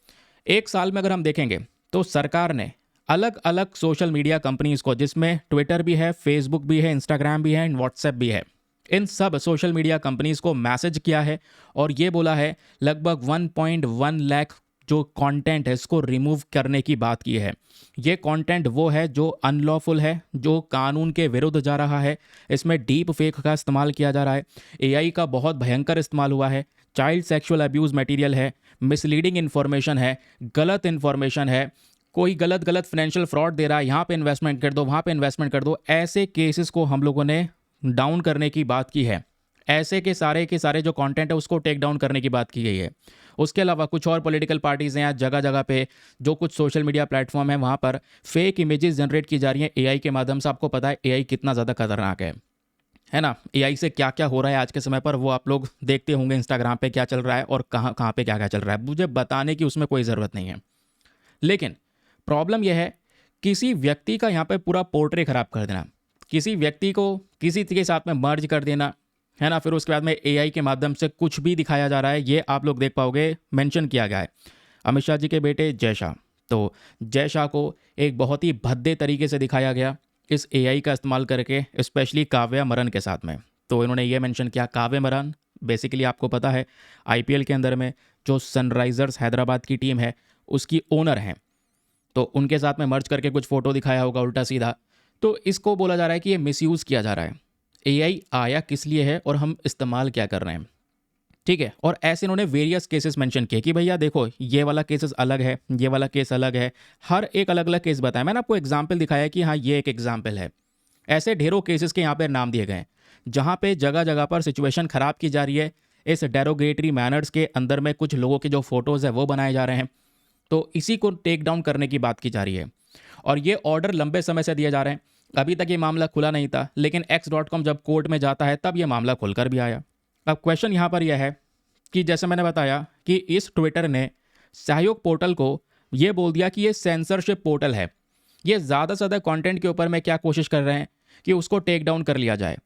1 साल में अगर हम देखेंगे तो सरकार ने अलग अलग सोशल मीडिया कंपनीज को, जिसमें ट्विटर भी है, फेसबुक भी है, इंस्टाग्राम भी है एंड व्हाट्सएप भी है, इन सब सोशल मीडिया कंपनीज को मैसेज किया है और ये बोला है लगभग 1.1 लाख जो कंटेंट है इसको रिमूव करने की बात की है। ये कंटेंट वो है जो अनलॉफुल है, जो कानून के विरुद्ध जा रहा है। इसमें डीप फेक का इस्तेमाल किया जा रहा है, एआई का बहुत भयंकर इस्तेमाल हुआ है, चाइल्ड सेक्सुअल अब्यूज़ मटेरियल है, मिसलीडिंग इन्फॉर्मेशन है, गलत इन्फॉर्मेशन है, कोई गलत गलत फाइनेंशियल फ्रॉड दे रहा है, यहाँ पे इन्वेस्टमेंट कर दो, वहाँ पे इन्वेस्टमेंट कर दो। ऐसे केसेस को हम लोगों ने डाउन करने की बात की है। ऐसे के सारे जो कंटेंट है उसको टेक डाउन करने की बात की गई है। उसके अलावा कुछ और पॉलिटिकल पार्टीज़ हैं, जगह जगह पे जो कुछ सोशल मीडिया प्लेटफॉर्म है वहाँ पर फेक इमेजेस जनरेट की जा रही हैं एआई के माध्यम से। आपको पता है एआई कितना ज़्यादा खतरनाक है ना। एआई से क्या क्या हो रहा है आज के समय पर वो आप लोग देखते होंगे, इंस्टाग्राम पे क्या चल रहा है और कहाँ कहाँ पे क्या क्या चल रहा है, मुझे बताने की उसमें कोई ज़रूरत नहीं है। लेकिन प्रॉब्लम यह है किसी व्यक्ति का यहाँ पे पूरा पोर्ट्रे खराब कर देना, किसी व्यक्ति को किसी के साथ में मर्ज कर देना, है ना। फिर उसके बाद में एआई के माध्यम से कुछ भी दिखाया जा रहा है, ये आप लोग देख पाओगे मेंशन किया गया है अमित शाह जी के बेटे जय शाह। तो जय शाह को एक बहुत ही भद्दे तरीके से दिखाया गया इस एआई का इस्तेमाल करके, स्पेशली काव्या मरन के साथ में। तो इन्होंने ये मेंशन किया, काव्या मरन बेसिकली आपको पता है आईपीएल के अंदर में जो सनराइजर्स हैदराबाद की टीम है उसकी ओनर हैं, तो उनके साथ में मर्ज करके कुछ फोटो दिखाया होगा उल्टा सीधा। तो इसको बोला जा रहा है कि ये मिसयूज़ किया जा रहा है। एआई आया किस लिए है और हम इस्तेमाल क्या कर रहे हैं, ठीक है। और ऐसे इन्होंने वेरियस केसेस मेंशन किए कि भैया देखो ये वाला केसेस अलग है, ये वाला केस अलग है, हर एक अलग अलग केस बताया। मैंने आपको एग्जाम्पल दिखाया कि हाँ ये एक एग्जाम्पल है। ऐसे ढेरों केसेस के यहाँ पर नाम दिए गए हैं जहाँ पे जगह जगह पर सिचुएशन ख़राब की जा रही है। इस डेरोगेटरी मैनर्स के अंदर में कुछ लोगों के जो फोटोज़ है वो बनाए जा रहे हैं, तो इसी को टेक डाउन करने की बात की जा रही है। और ये ऑर्डर लंबे समय से दिए जा रहे हैं। अभी तक ये मामला खुला नहीं था, लेकिन x.com जब कोर्ट में जाता है तब ये मामला खुलकर भी आया। अब क्वेश्चन यहाँ पर यह है कि जैसे मैंने बताया कि इस ट्विटर ने सहयोग पोर्टल को ये बोल दिया कि ये सेंसरशिप पोर्टल है, ये ज़्यादा से ज़्यादा कंटेंट के ऊपर में क्या कोशिश कर रहे हैं कि उसको टेक डाउन कर लिया जाए।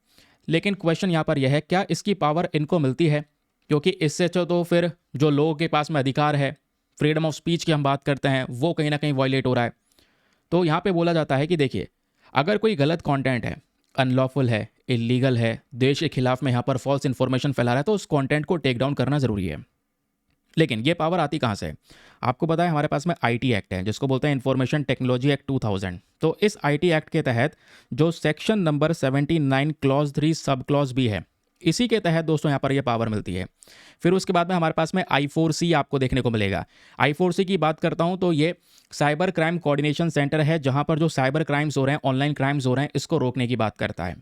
लेकिन क्वेश्चन यहाँ पर यह है क्या इसकी पावर इनको मिलती है, क्योंकि इससे तो फिर जो लोगों के पास में अधिकार है, फ्रीडम ऑफ स्पीच की हम बात करते हैं, वो कहीं ना कहीं वायलेट हो रहा है। तो यहाँ पे बोला जाता है कि देखिए अगर कोई गलत कंटेंट है, अनलॉफुल है, इलीगल है, देश के खिलाफ में यहाँ पर फॉल्स इन्फॉर्मेशन फैला रहा है, तो उस कंटेंट को टेक डाउन करना ज़रूरी है। लेकिन ये पावर आती कहाँ से है? आपको पता है हमारे पास में आईटी एक्ट है जिसको बोलते हैं इंफॉर्मेशन टेक्नोलॉजी एक्ट 2000। तो इस आईटी एक्ट के तहत जो section number 79 clause 3 sub clause भी है, इसी के तहत दोस्तों यहाँ पर ये पावर मिलती है। फिर उसके बाद में हमारे पास में I4C आपको देखने को मिलेगा। I4C की बात करता हूँ तो ये साइबर क्राइम कोऑर्डिनेशन सेंटर है, जहाँ पर जो साइबर क्राइम्स हो रहे हैं, ऑनलाइन क्राइम्स हो रहे हैं, इसको रोकने की बात करता है।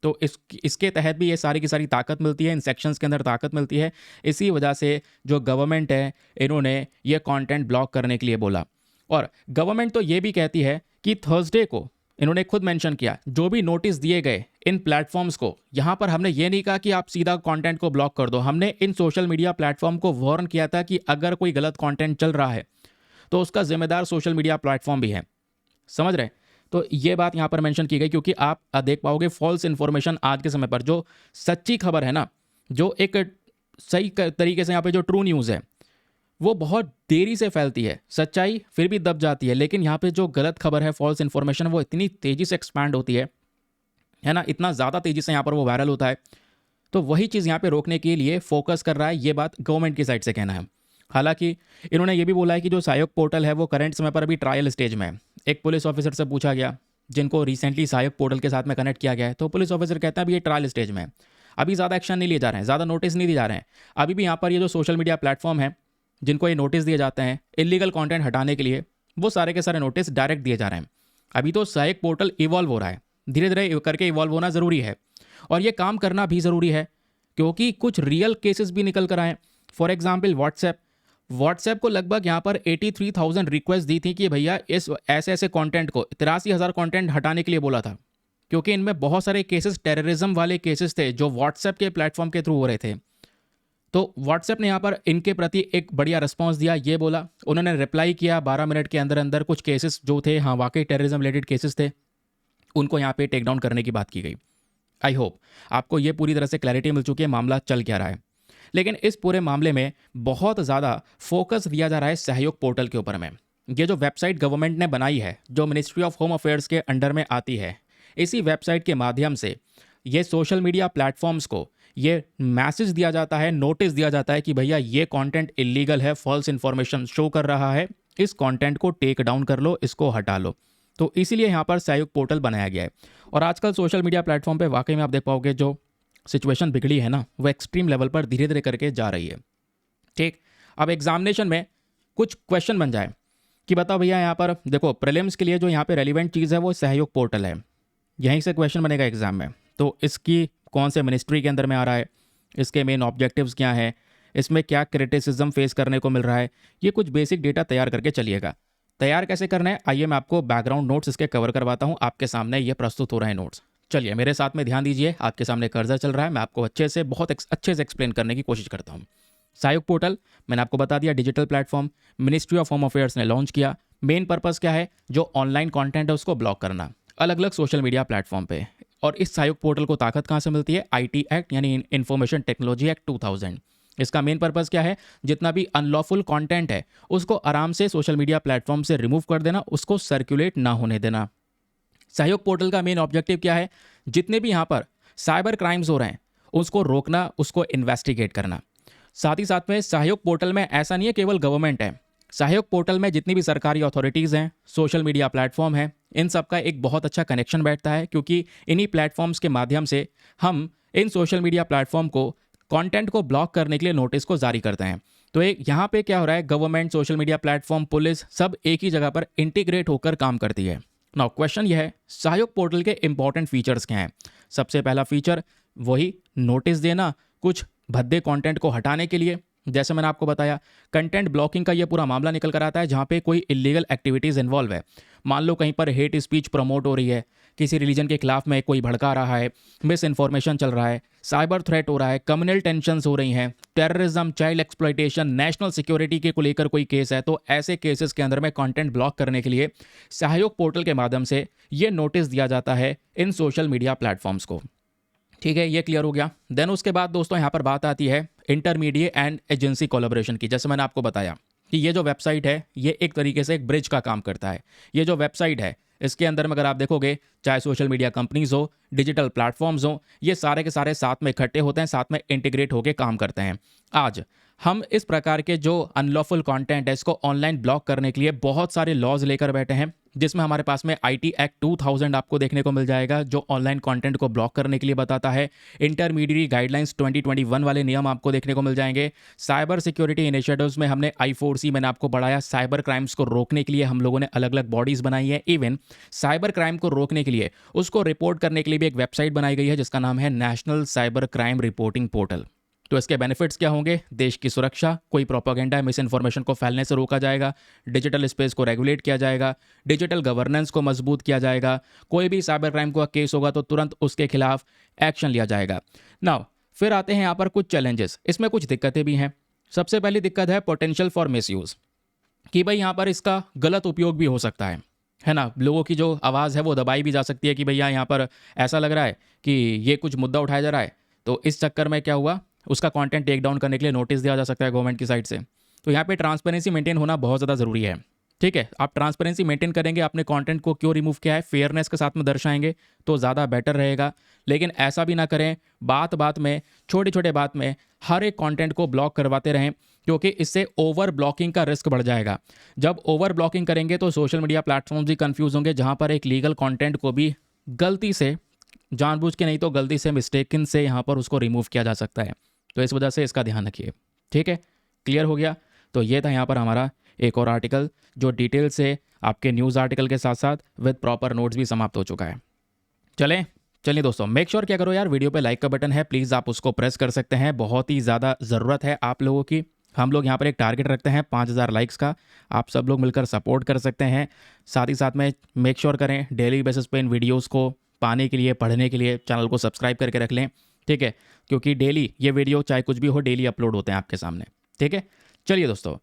तो इसके तहत भी ये सारी की सारी ताकत मिलती है, इन सेक्शंस के अंदर ताकत मिलती है। इसी वजह से जो गवर्नमेंट है इन्होंने ये कंटेंट ब्लॉक करने के लिए बोला। और गवर्नमेंट तो ये भी कहती है कि थर्सडे को इन्होंने खुद मेंशन किया जो भी नोटिस दिए गए इन प्लेटफॉर्म्स को, यहाँ पर हमने ये नहीं कहा कि आप सीधा कंटेंट को ब्लॉक कर दो, हमने इन सोशल मीडिया प्लेटफॉर्म को वार्न किया था कि अगर कोई गलत कंटेंट चल रहा है तो उसका जिम्मेदार सोशल मीडिया प्लेटफॉर्म भी है, समझ रहे हैं। तो ये बात यहाँ पर मेंशन की गई क्योंकि आप देख पाओगे फॉल्स इन्फॉर्मेशन आज के समय पर, जो सच्ची खबर है ना, जो एक सही तरीके से यहाँ पे जो ट्रू न्यूज़ है वो बहुत देरी से फैलती है, सच्चाई फिर भी दब जाती है। लेकिन यहाँ पे जो गलत खबर है, फॉल्स इन्फॉर्मेशन, वो इतनी तेज़ी से एक्सपैंड होती है ना, इतना ज़्यादा तेज़ी से यहाँ पर वो वायरल होता है। तो वही चीज़ यहाँ पे रोकने के लिए फोकस कर रहा है, ये बात गवर्नमेंट की साइड से कहना है। हालांकि इन्होंने ये भी बोला है कि जो सहायक पोर्टल है वो करंट समय पर अभी ट्रायल स्टेज में है। एक पुलिस ऑफिसर से पूछा गया जिनको रिसेंटली सहायक पोर्टल के साथ में कनेक्ट किया गया है, तो पुलिस ऑफिसर कहता है अभी ये ट्रायल स्टेज में है, अभी ज़्यादा एक्शन नहीं लिए जा रहे हैं, ज़्यादा नोटिस नहीं दिए जा रहे हैं। अभी भी यहाँ पर ये जो सोशल मीडिया प्लेटफॉर्म है जिनको ये नोटिस दिए जाते हैं इलीगल कंटेंट हटाने के लिए, वो सारे के सारे नोटिस डायरेक्ट दिए जा रहे हैं। अभी तो सहायक पोर्टल इवॉल्व हो रहा है, धीरे धीरे करके इवॉल्व होना ज़रूरी है और ये काम करना भी ज़रूरी है क्योंकि कुछ रियल केसेस भी निकल कर आए। फॉर एग्जाम्पल व्हाट्सएप को लगभग यहाँ पर 83,000 रिक्वेस्ट दी थी कि भैया इस ऐसे ऐसे कंटेंट को 83,000 कंटेंट हटाने के लिए बोला था, क्योंकि इनमें बहुत सारे केसेस टेररिज्म वाले केसेस थे जो व्हाट्सएप के प्लेटफॉर्म के थ्रू हो रहे थे। तो व्हाट्सएप ने यहाँ पर इनके प्रति एक बढ़िया रिस्पॉन्स दिया, ये बोला, उन्होंने रिप्लाई किया 12 मिनट के अंदर अंदर। कुछ केसेस जो थे हाँ वाकई टेररिज्म रिलेटेड केसेस थे, उनको यहाँ पे टेक डाउन करने की बात की गई। आई होप आपको ये पूरी तरह से क्लैरिटी मिल चुकी है मामला चल क्या रहा है। लेकिन इस पूरे मामले में बहुत ज़्यादा फोकस दिया जा रहा है सहयोग पोर्टल के ऊपर में। ये जो वेबसाइट गवर्नमेंट ने बनाई है, जो मिनिस्ट्री ऑफ होम अफेयर्स के अंडर में आती है, इसी वेबसाइट के माध्यम से ये सोशल मीडिया प्लेटफॉर्म्स को ये मैसेज दिया जाता है, नोटिस दिया जाता है कि भैया ये कंटेंट इलीगल है, फॉल्स इन्फॉर्मेशन शो कर रहा है, इस कंटेंट को टेक डाउन कर लो, इसको हटा लो। तो इसीलिए यहाँ पर सहयोग पोर्टल बनाया गया है। और आजकल सोशल मीडिया प्लेटफॉर्म पे वाकई में आप देख पाओगे जो सिचुएशन बिगड़ी है ना, वो एक्सट्रीम लेवल पर धीरे धीरे करके जा रही है। ठीक, अब एग्जामिनेशन में कुछ क्वेश्चन बन जाए कि बताओ भैया, यहाँ पर देखो प्रीलिम्स के लिए जो यहाँ पे रेलिवेंट चीज़ है वो सहयोग पोर्टल है, यहीं से क्वेश्चन बनेगा एग्जाम में। तो इसकी कौन से मिनिस्ट्री के अंदर में आ रहा है, इसके मेन ऑब्जेक्टिव्स क्या है, इसमें क्या क्रिटिसिज्म फेस करने को मिल रहा है, ये कुछ बेसिक डेटा तैयार करके चलिएगा। तैयार कैसे करना है, आइए मैं आपको बैकग्राउंड नोट्स इसके कवर करवाता हूँ। आपके सामने ये प्रस्तुत हो रहे हैं नोट्स। चलिए मेरे साथ में ध्यान दीजिए, आपके सामने कर्सर चल रहा है, मैं आपको अच्छे से बहुत अच्छे से एक्सप्लेन करने की कोशिश करता हूँ। सहयोग पोर्टल मैंने आपको बता दिया, digital platform ministry of home affairs ने लॉन्च किया। मेन पर्पस क्या है, जो ऑनलाइन कंटेंट है उसको ब्लॉक करना अलग अलग सोशल मीडिया प्लेटफॉर्म पे। और इस सहयोग पोर्टल को ताकत कहाँ से मिलती है, आईटी एक्ट यानी इन्फॉर्मेशन टेक्नोलॉजी एक्ट 2000। इसका मेन पर्पस क्या है, जितना भी अनलॉफुल कंटेंट है उसको आराम से सोशल मीडिया प्लेटफॉर्म से रिमूव कर देना, उसको सर्कुलेट ना होने देना। सहयोग पोर्टल का मेन ऑब्जेक्टिव क्या है, जितने भी यहाँ पर साइबर क्राइम्स हो रहे हैं उसको रोकना, उसको इन्वेस्टिगेट करना। साथ ही साथ में सहयोग पोर्टल में ऐसा नहीं है केवल गवर्नमेंट है, सहयोग पोर्टल में जितनी भी सरकारी अथॉरिटीज़ हैं, सोशल मीडिया प्लेटफॉर्म है, इन सब का एक बहुत अच्छा कनेक्शन बैठता है, क्योंकि इन्हीं प्लेटफॉर्म्स के माध्यम से हम इन सोशल मीडिया प्लेटफॉर्म को कंटेंट को ब्लॉक करने के लिए नोटिस को जारी करते हैं। तो एक यहाँ पे क्या हो रहा है, government, social media platform, police सब एक ही जगह पर इंटीग्रेट होकर काम करती है। नाउ क्वेश्चन यह है, सहयोग पोर्टल के इंपॉर्टेंट फीचर्स क्या हैं। सबसे पहला फीचर वही नोटिस देना, कुछ भद्दे कंटेंट को हटाने के लिए। जैसे मैंने आपको बताया, कंटेंट ब्लॉकिंग का ये पूरा मामला निकल कर आता है जहाँ पे कोई इलीगल एक्टिविटीज़ इन्वॉल्व है। मान लो कहीं पर हेट स्पीच प्रमोट हो रही है, किसी रिलीजन के खिलाफ में कोई भड़का रहा है, मिस इन्फॉर्मेशन चल रहा है, साइबर थ्रेट हो रहा है, कम्युनल टेंशंस हो रही हैं, terrorism, child exploitation, national security के को लेकर कोई केस है, तो ऐसे केसेस के अंदर में कंटेंट ब्लॉक करने के लिए सहयोग पोर्टल के माध्यम से ये नोटिस दिया जाता है इन सोशल मीडिया प्लेटफॉर्म्स को। ठीक है, ये क्लियर हो गया। देन उसके बाद दोस्तों यहाँ पर बात आती है इंटरमीडिएट एंड एजेंसी कोलैबोरेशन की। जैसे मैंने आपको बताया कि ये जो वेबसाइट है ये एक तरीके से एक ब्रिज का काम करता है। ये जो वेबसाइट है इसके अंदर में अगर आप देखोगे, चाहे सोशल मीडिया कंपनीज हो, डिजिटल प्लेटफॉर्म्स हो, ये सारे के सारे साथ में इकट्ठे होते हैं, साथ में इंटीग्रेट होकर काम करते हैं। आज हम इस प्रकार के जो अनलॉफुल कंटेंट है इसको ऑनलाइन ब्लॉक करने के लिए बहुत सारे लॉज लेकर बैठे हैं, जिसमें हमारे पास में आईटी एक्ट 2000 आपको देखने को मिल जाएगा, जो ऑनलाइन कंटेंट को ब्लॉक करने के लिए बताता है। इंटरमीडिएट गाइडलाइंस 2021 वाले नियम आपको देखने को मिल जाएंगे। साइबर सिक्योरिटी इनिशिएटिव्स में हमने I4C मैंने आपको बढ़ाया, साइबर क्राइम्स को रोकने के लिए हम लोगों ने अलग अलग बॉडीज़ बनाई है। इवन साइबर क्राइम को रोकने के लिए, उसको रिपोर्ट करने के लिए भी एक वेबसाइट बनाई गई है जिसका नाम है national cyber crime reporting portal. तो इसके बेनिफिट्स क्या होंगे, देश की सुरक्षा, कोई प्रोपेगेंडा, मिस इन्फॉर्मेशन को फैलने से रोका जाएगा, डिजिटल स्पेस को रेगुलेट किया जाएगा, डिजिटल गवर्नेंस को मजबूत किया जाएगा, कोई भी साइबर क्राइम का केस होगा तो तुरंत उसके खिलाफ एक्शन लिया जाएगा। नाउ फिर आते हैं यहाँ पर कुछ चैलेंजेस, इसमें कुछ दिक्कतें भी हैं। सबसे पहली दिक्कत है पोटेंशियल फॉर मिसयूज़, कि भाई यहाँ पर इसका गलत उपयोग भी हो सकता है ना। लोगों की जो आवाज़ है वो दबाई भी जा सकती है कि भैया यहाँ पर ऐसा लग रहा है कि ये कुछ मुद्दा उठाया जा रहा है, तो इस चक्कर में क्या हुआ, उसका कंटेंट टेक डाउन करने के लिए नोटिस दिया जा सकता है गवर्नमेंट की साइड से। तो यहाँ पे ट्रांसपेरेंसी मेंटेन होना बहुत ज़्यादा ज़रूरी है। ठीक है, आप ट्रांसपेरेंसी मेंटेन करेंगे, अपने कंटेंट को क्यों रिमूव किया है फेयरनेस के साथ में दर्शाएंगे तो ज़्यादा बेटर रहेगा। लेकिन ऐसा भी ना करें बात बात में, छोटे छोटे बात में हर एक कंटेंट को ब्लॉक करवाते रहें, क्योंकि इससे ओवर ब्लॉकिंग का रिस्क बढ़ जाएगा। जब ओवर ब्लॉकिंग करेंगे तो सोशल मीडिया प्लेटफॉर्म्स भी कंफ्यूज होंगे, जहाँ पर एक लीगल कंटेंट को भी गलती से, जानबूझ के नहीं तो गलती से, मिस्टेकन से यहाँ पर उसको रिमूव किया जा सकता है। तो इस वजह से इसका ध्यान रखिए। ठीक है, क्लियर हो गया। तो ये था यहाँ पर हमारा एक और आर्टिकल जो डिटेल से आपके न्यूज़ आर्टिकल के साथ साथ विद प्रॉपर नोट्स भी समाप्त हो चुका है। चलिए दोस्तों, मेक श्योर क्या करो यार, वीडियो पे लाइक का बटन है, प्लीज़ आप उसको प्रेस कर सकते हैं, बहुत ही ज़्यादा ज़रूरत है आप लोगों की। हम लोग यहाँ पर एक टारगेट रखते हैं 5000 लाइक्स का, आप सब लोग मिलकर सपोर्ट कर सकते हैं। साथ ही साथ में मेक श्योर करें डेली बेसिस पे इन वीडियोज़ को पाने के लिए, पढ़ने के लिए चैनल को सब्सक्राइब करके रख लें। ठीक है, क्योंकि डेली ये वीडियो चाहे कुछ भी हो डेली अपलोड होते हैं आपके सामने। ठीक है, चलिए दोस्तों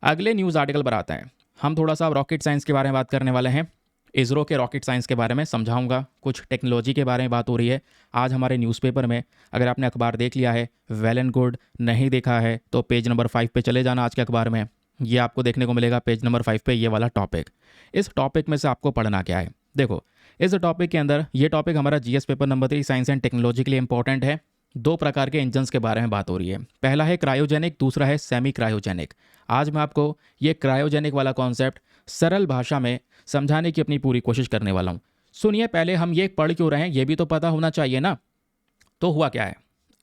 अगले न्यूज़ आर्टिकल पर आते हैं। हम थोड़ा सा रॉकेट साइंस के बारे में बात करने वाले हैं। इसरो के रॉकेट साइंस के बारे में समझाऊंगा, कुछ टेक्नोलॉजी के बारे में बात हो रही है आज हमारे न्यूज़पेपर में। अगर आपने अखबार देख लिया है वेल एंड गुड, नहीं देखा है तो पेज नंबर 5 पे चले जाना आज के अखबार में। ये आपको देखने को मिलेगा पेज नंबर 5 पे, ये वाला टॉपिक। इस टॉपिक में से आपको पढ़ना क्या है, देखो इस टॉपिक के अंदर ये टॉपिक हमारा GS paper number 3 science and technology के लिए इंपॉर्टेंट है। दो प्रकार के इंजन्स के बारे में बात हो रही है, पहला है क्रायोजेनिक, दूसरा है सेमी क्रायोजेनिक। आज मैं आपको ये क्रायोजेनिक वाला कॉन्सेप्ट सरल भाषा में समझाने की अपनी पूरी कोशिश करने वाला हूँ। सुनिए, पहले हम ये पढ़ क्यों रहे हैं ये भी तो पता होना चाहिए ना। तो हुआ क्या है,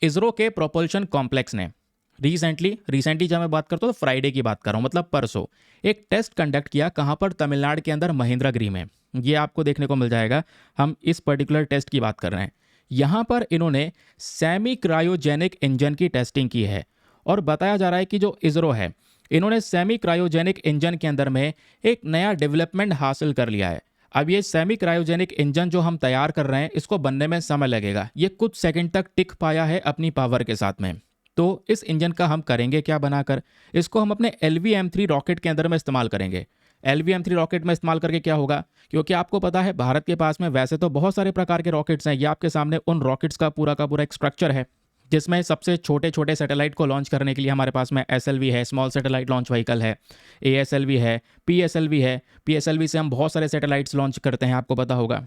इसरो के प्रोपल्शन कॉम्प्लेक्स ने रिसेंटली जब मैं बात करता हूँ तो फ्राइडे की बात कर रहा हूँ, मतलब परसों, एक टेस्ट कंडक्ट किया। कहाँ पर? तमिलनाडु के अंदर महेंद्रगिरी में। ये आपको देखने को मिल जाएगा, हम इस पर्टिकुलर टेस्ट की बात कर रहे हैं। यहाँ पर इन्होंने सेमी क्रायोजेनिक इंजन की टेस्टिंग की है और बताया जा रहा है कि जो इसरो है, इन्होंने सेमी क्रायोजेनिक इंजन के अंदर में एक नया डेवलपमेंट हासिल कर लिया है। अब ये सेमी क्रायोजेनिक इंजन जो हम तैयार कर रहे हैं, इसको बनने में समय लगेगा। ये कुछ सेकंड तक टिक पाया है अपनी पावर के साथ में। तो इस इंजन का हम करेंगे क्या बनाकर, इसको हम अपने LVM-3 रॉकेट के अंदर में इस्तेमाल करेंगे। LVM-3 रॉकेट में इस्तेमाल करके क्या होगा, क्योंकि आपको पता है भारत के पास में वैसे तो बहुत सारे प्रकार के रॉकेट्स हैं। ये आपके सामने उन रॉकेट्स का पूरा एक स्ट्रक्चर है, जिसमें सबसे छोटे छोटे सैटेलाइट को लॉन्च करने के लिए हमारे पास में SLV है, स्मॉल सैटेलाइट लॉन्च व्हीकल है, ASLV है, PSLV है। PSLV से हम बहुत सारे सैटेलाइट्स लॉन्च करते हैं, आपको पता होगा,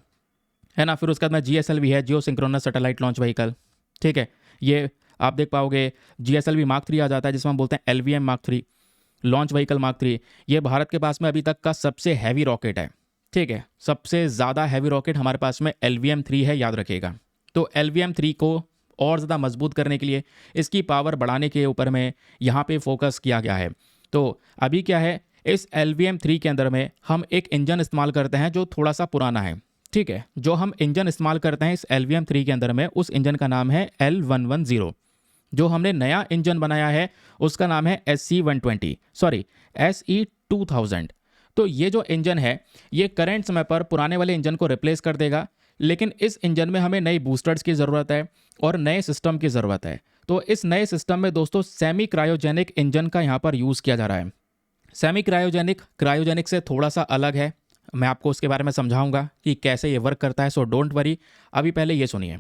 है ना। फिर उसके बाद में GSLV है, जियो सिंक्रोनस सैटेलाइट लॉन्च व्हीकल, ठीक है। ये आप देख पाओगे GSLV Mark 3 आ जाता है, जिसमें हम बोलते हैं LVM Mark 3 launch vehicle Mark 3। ये भारत के पास में अभी तक का सबसे हैवी रॉकेट है, ठीक है। सबसे ज़्यादा हैवी रॉकेट हमारे पास में LVM-3 है, याद रखिएगा। तो LVM-3 को और ज़्यादा मजबूत करने के लिए, इसकी पावर बढ़ाने के ऊपर में यहाँ पे फोकस किया गया है। तो अभी क्या है, इस LVM-3 के अंदर में हम एक इंजन इस्तेमाल करते हैं जो थोड़ा सा पुराना है, ठीक है। जो हम इंजन इस्तेमाल करते हैं इस LVM-3 के अंदर में, उस इंजन का नाम है L110। जो हमने नया इंजन बनाया है उसका नाम है SE2000। तो ये जो इंजन है, ये करंट समय पर पुराने वाले इंजन को रिप्लेस कर देगा, लेकिन इस इंजन में हमें नई बूस्टर्स की ज़रूरत है और नए सिस्टम की ज़रूरत है। तो इस नए सिस्टम में दोस्तों सेमी क्रायोजेनिक इंजन का यहाँ पर यूज़ किया जा रहा है। सेमी क्रायोजेनिक से थोड़ा सा अलग है, मैं आपको उसके बारे में समझाऊंगा कि कैसे ये वर्क करता है। सो डोंट वरी, अभी पहले ये सुनिए,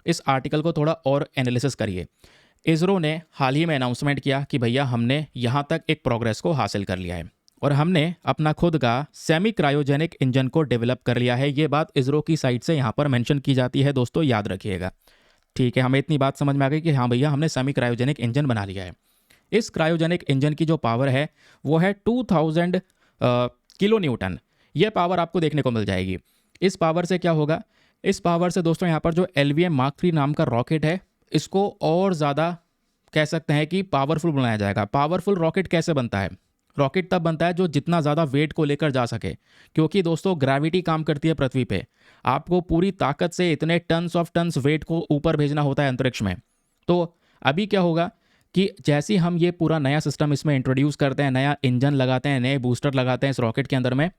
इस आर्टिकल को थोड़ा और एनालिसिस करिए। इसरो ने हाल ही में अनाउंसमेंट किया कि भैया हमने यहाँ तक एक प्रोग्रेस को हासिल कर लिया है और हमने अपना खुद का सेमी क्रायोजेनिक इंजन को डेवलप कर लिया है। ये बात इसरो की साइड से यहाँ पर मेंशन की जाती है, दोस्तों याद रखिएगा, ठीक है। हमें इतनी बात समझ में आ गई कि हाँ भैया हमने सेमी क्रायोजेनिक इंजन बना लिया है। इस क्रायोजेनिक इंजन की जो पावर है वो है 2000 किलो न्यूटन। ये पावर आपको देखने को मिल जाएगी। इस पावर से क्या होगा, इस पावर से दोस्तों यहाँ पर जो LVM Mark 3 नाम का रॉकेट है, इसको और ज़्यादा कह सकते हैं कि पावरफुल बनाया जाएगा। पावरफुल रॉकेट कैसे बनता है, रॉकेट तब बनता है जो जितना ज़्यादा वेट को लेकर जा सके, क्योंकि दोस्तों ग्रेविटी काम करती है पृथ्वी पे। आपको पूरी ताकत से इतने टन्स वेट को ऊपर भेजना होता है अंतरिक्ष में। तो अभी क्या होगा कि जैसे हम ये पूरा नया सिस्टम इसमें इंट्रोड्यूस करते हैं, नया इंजन लगाते हैं, नए बूस्टर लगाते हैं इस रॉकेट के अंदर में,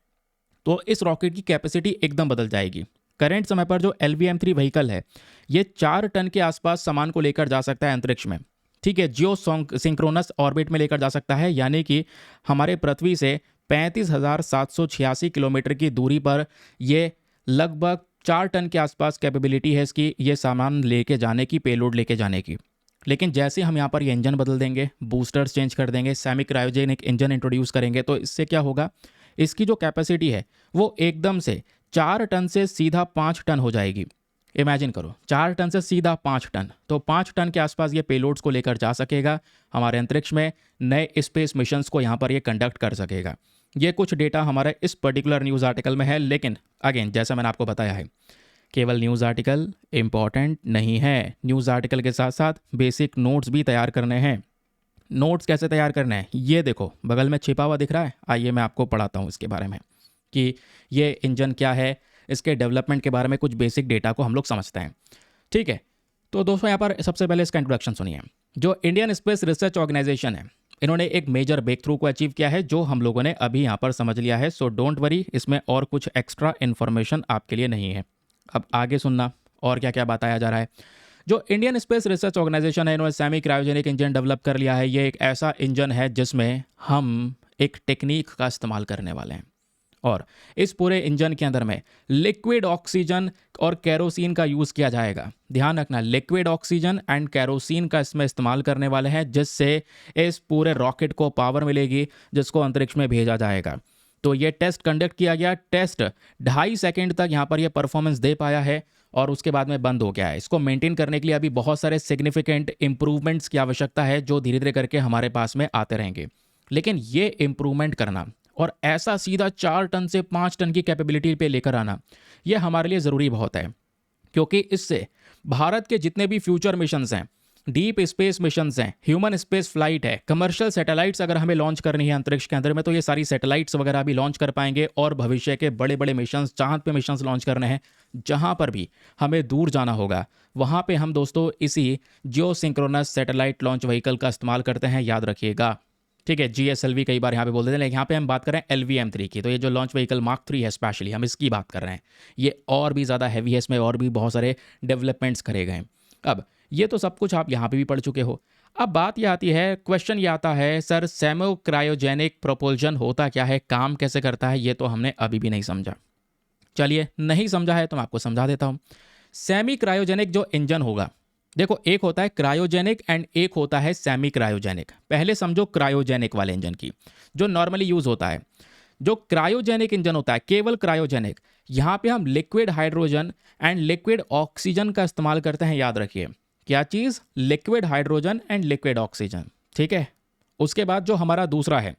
तो इस रॉकेट की कैपेसिटी एकदम बदल जाएगी। करंट समय पर जो LVM-3 व्हीकल है, ये 4 टन के आसपास सामान को लेकर जा सकता है अंतरिक्ष में, ठीक है। जियो सिंक्रोनस ऑर्बिट में लेकर जा सकता है, यानी कि हमारे पृथ्वी से 35,786 किलोमीटर की दूरी पर ये लगभग 4 टन के आसपास कैपेबिलिटी है इसकी, ये सामान लेके जाने की, पेलोड लेके जाने की। लेकिन जैसे हम यहाँ पर ये इंजन बदल देंगे, बूस्टर्स चेंज कर देंगे, सेमी क्रायोजेनिक इंजन इंट्रोड्यूस करेंगे, तो इससे क्या होगा, इसकी जो कैपेसिटी है वो एकदम से 4 टन से सीधा 5 टन हो जाएगी। इमेजिन करो, 4 टन से सीधा 5 टन, तो 5 टन के आसपास ये पेलोड्स को लेकर जा सकेगा हमारे अंतरिक्ष में, नए स्पेस मिशंस को यहाँ पर ये कंडक्ट कर सकेगा। ये कुछ डेटा हमारे इस पर्टिकुलर न्यूज़ आर्टिकल में है, लेकिन अगेन जैसा मैंने आपको बताया है, केवल न्यूज़ आर्टिकल इम्पॉर्टेंट नहीं है। न्यूज़ आर्टिकल के साथ साथ बेसिक नोट्स भी तैयार करने हैं। नोट्स कैसे तैयार करने हैं, ये देखो बगल में छिपा हुआ दिख रहा है, आइए मैं आपको पढ़ाता हूँ इसके बारे में कि ये इंजन क्या है, इसके डेवलपमेंट के बारे में कुछ बेसिक डेटा को हम लोग समझते हैं, ठीक है। तो दोस्तों यहाँ पर सबसे पहले इसका इंट्रोडक्शन सुनिए। जो इंडियन स्पेस रिसर्च ऑर्गेनाइजेशन है, इन्होंने एक मेजर ब्रेक थ्रू को अचीव किया है, जो हम लोगों ने अभी यहाँ पर समझ लिया है। सो डोंट वरी, इसमें और कुछ एक्स्ट्रा इन्फॉर्मेशन आपके लिए नहीं है। अब आगे सुनना और क्या क्या बताया जा रहा है। जो इंडियन स्पेस रिसर्च ऑर्गेनाइजेशन है, इन्होंने सेमी क्रायोजेनिक इंजन डेवलप कर लिया है। ये एक ऐसा इंजन है जिसमें हम एक टेक्निक का इस्तेमाल करने वाले हैं। और इस पूरे इंजन के अंदर में लिक्विड ऑक्सीजन और केरोसिन का यूज़ किया जाएगा। ध्यान रखना, लिक्विड ऑक्सीजन एंड केरोसिन का इसमें इस्तेमाल करने वाले हैं, जिससे इस पूरे रॉकेट को पावर मिलेगी, जिसको अंतरिक्ष में भेजा जाएगा। तो ये टेस्ट कंडक्ट किया गया। टेस्ट 2.5 सेकेंड तक यहाँ पर ये परफॉर्मेंस दे पाया है और उसके बाद में बंद हो गया है। इसको मेंटेन करने के लिए अभी बहुत सारे सिग्निफिकेंट इंप्रूवमेंट्स की आवश्यकता है, जो धीरे धीरे करके हमारे पास में आते रहेंगे। लेकिन ये इंप्रूवमेंट करना और ऐसा सीधा 4 टन से 5 टन की कैपेबिलिटी पे लेकर आना, ये हमारे लिए ज़रूरी बहुत है, क्योंकि इससे भारत के जितने भी फ्यूचर मिशंस हैं, डीप स्पेस मिशंस हैं, ह्यूमन स्पेस फ्लाइट है, कमर्शियल सैटेलाइट्स अगर हमें लॉन्च करनी है अंतरिक्ष के अंदर में, तो ये सारी सैटेलाइट्स वगैरह भी लॉन्च कर पाएंगे। और भविष्य के बड़े बड़े मिशंस, चांद पे मिशंस लॉन्च करने हैं, जहां पर भी हमें दूर जाना होगा, वहां पे हम दोस्तों इसी जियो सिंक्रोनस सैटेलाइट लॉन्च व्हीकल का इस्तेमाल करते हैं, याद रखिएगा। ठीक है, GSLV कई बार यहाँ पे बोल देते हैं, लेकिन यहाँ पे हम बात कर रहे हैं LVM-3 की। तो ये जो लॉन्च व्हीकल मार्क 3 है, स्पेशली हम इसकी बात कर रहे हैं। ये और भी ज़्यादा हैवी है, इसमें और भी बहुत सारे डेवलपमेंट्स करे गए हैं। अब ये तो सब कुछ आप यहाँ पे भी पढ़ चुके हो। अब बात ये आती है, क्वेश्चन ये आता है, सर सेमी क्रायोजेनिक प्रोपल्शन होता क्या है, काम कैसे करता है? ये तो हमने अभी भी नहीं समझा। चलिए, नहीं समझा है तो मैं आपको समझा देता हूँ। सेमी क्रायोजेनिक जो इंजन होगा, देखो एक होता है क्रायोजेनिक एंड एक होता है सेमी क्रायोजेनिक। पहले समझो क्रायोजेनिक वाले इंजन की, जो नॉर्मली यूज होता है। जो क्रायोजेनिक इंजन होता है, केवल क्रायोजेनिक, यहाँ पे हम liquid hydrogen and liquid oxygen का इस्तेमाल करते हैं। याद रखिए, क्या चीज़? Liquid hydrogen and liquid oxygen. ठीक है। उसके बाद जो हमारा दूसरा है,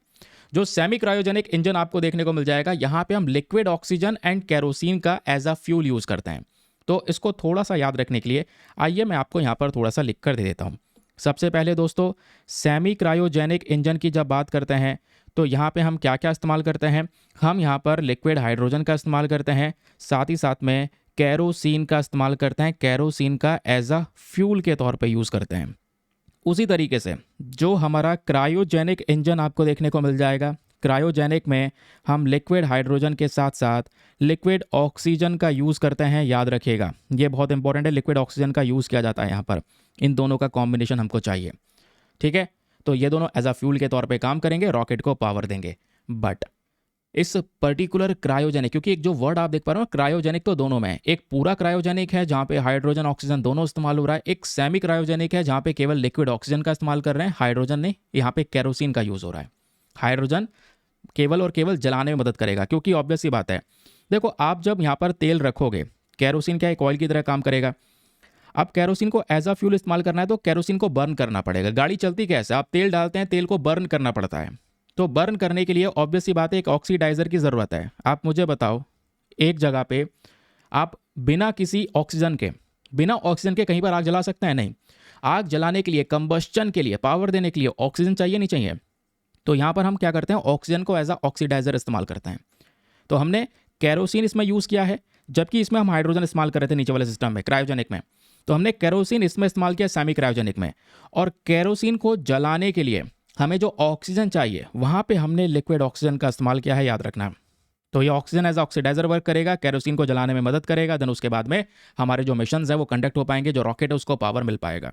जो सेमी क्रायोजेनिक इंजन आपको देखने को मिल जाएगा, यहाँ पे हम लिक्विड ऑक्सीजन एंड केरोसिन का एज अ फ्यूल यूज़ करते हैं। तो इसको थोड़ा सा याद रखने के लिए आइए मैं आपको यहाँ पर थोड़ा सा लिख कर दे देता हूँ। सबसे पहले दोस्तों, सेमी क्रायोजेनिक इंजन की जब बात करते हैं तो यहाँ पे हम क्या क्या इस्तेमाल करते हैं? हम यहाँ पर लिक्विड हाइड्रोजन का इस्तेमाल करते हैं, साथ ही साथ में केरोसिन का इस्तेमाल करते हैं। केरोसिन का एज अ फ्यूल के तौर पे यूज़ करते हैं। उसी तरीके से जो हमारा क्रायोजेनिक इंजन आपको देखने को मिल जाएगा, क्रायोजेनिक में हम लिक्विड हाइड्रोजन के साथ साथ लिक्विड ऑक्सीजन का यूज़ करते हैं। याद रखिएगा, ये बहुत इंपॉर्टेंट है, लिक्विड ऑक्सीजन का यूज़ किया जाता है यहाँ पर। इन दोनों का कॉम्बिनेशन हमको चाहिए। ठीक है, तो ये दोनों एज अ फ्यूल के तौर पे काम करेंगे, रॉकेट को पावर देंगे। बट इस पर्टिकुलर क्रायोजेनिक, क्योंकि एक जो वर्ड आप देख पा रहे हो क्रायोजेनिक, तो दोनों में एक पूरा क्रायोजेनिक है जहाँ पे हाइड्रोजन ऑक्सीजन दोनों इस्तेमाल हो रहा है, एक सेमी क्रायोजेनिक है जहाँ पे केवल लिक्विड ऑक्सीजन का इस्तेमाल कर रहे हैं, हाइड्रोजन नहीं, यहाँ पे केरोसिन का यूज़ हो रहा है। हाइड्रोजन केवल और केवल जलाने में मदद करेगा, क्योंकि ऑब्वियस सी बात है, देखो आप जब यहाँ पर तेल रखोगे, केरोसिन क्या एक ऑयल की तरह काम करेगा। अब केरोसिन को एज अ फ्यूल इस्तेमाल करना है तो केरोसिन को बर्न करना पड़ेगा। गाड़ी चलती कैसे? आप तेल डालते हैं, तेल को बर्न करना पड़ता है। तो बर्न करने के लिए ऑब्वियस सी बात है, एक ऑक्सीडाइजर की ज़रूरत है। आप मुझे बताओ, एक जगह पे आप बिना किसी ऑक्सीजन के, बिना ऑक्सीजन के कहीं पर आग जला सकते हैं? नहीं। आग जलाने के लिए, कंबस्चन के लिए, पावर देने के लिए ऑक्सीजन चाहिए नहीं चाहिए? तो यहाँ पर हम क्या करते हैं, ऑक्सीजन को एज अ ऑक्सीडाइजर इस्तेमाल करते हैं। तो हमने केरोसिन इसमें यूज़ किया है, जबकि इसमें हम हाइड्रोजन इस्तेमाल कर रहे थे नीचे वाले सिस्टम में, क्रायोजेनिक में। तो हमने केरोसिन इसमें इस्तेमाल किया सेमी क्रायोजेनिक में। और केरोसिन को जलाने के लिए हमें जो ऑक्सीजन चाहिए, वहाँ पे हमने लिक्विड ऑक्सीजन का इस्तेमाल किया है, याद रखना। तो ये ऑक्सीजन एज ऑक्सीडाइजर वर्क करेगा, केरोसिन को जलाने में मदद करेगा। देन उसके बाद में हमारे जो मिशन है वो कंडक्ट हो पाएंगे, जो रॉकेट है उसको पावर मिल पाएगा।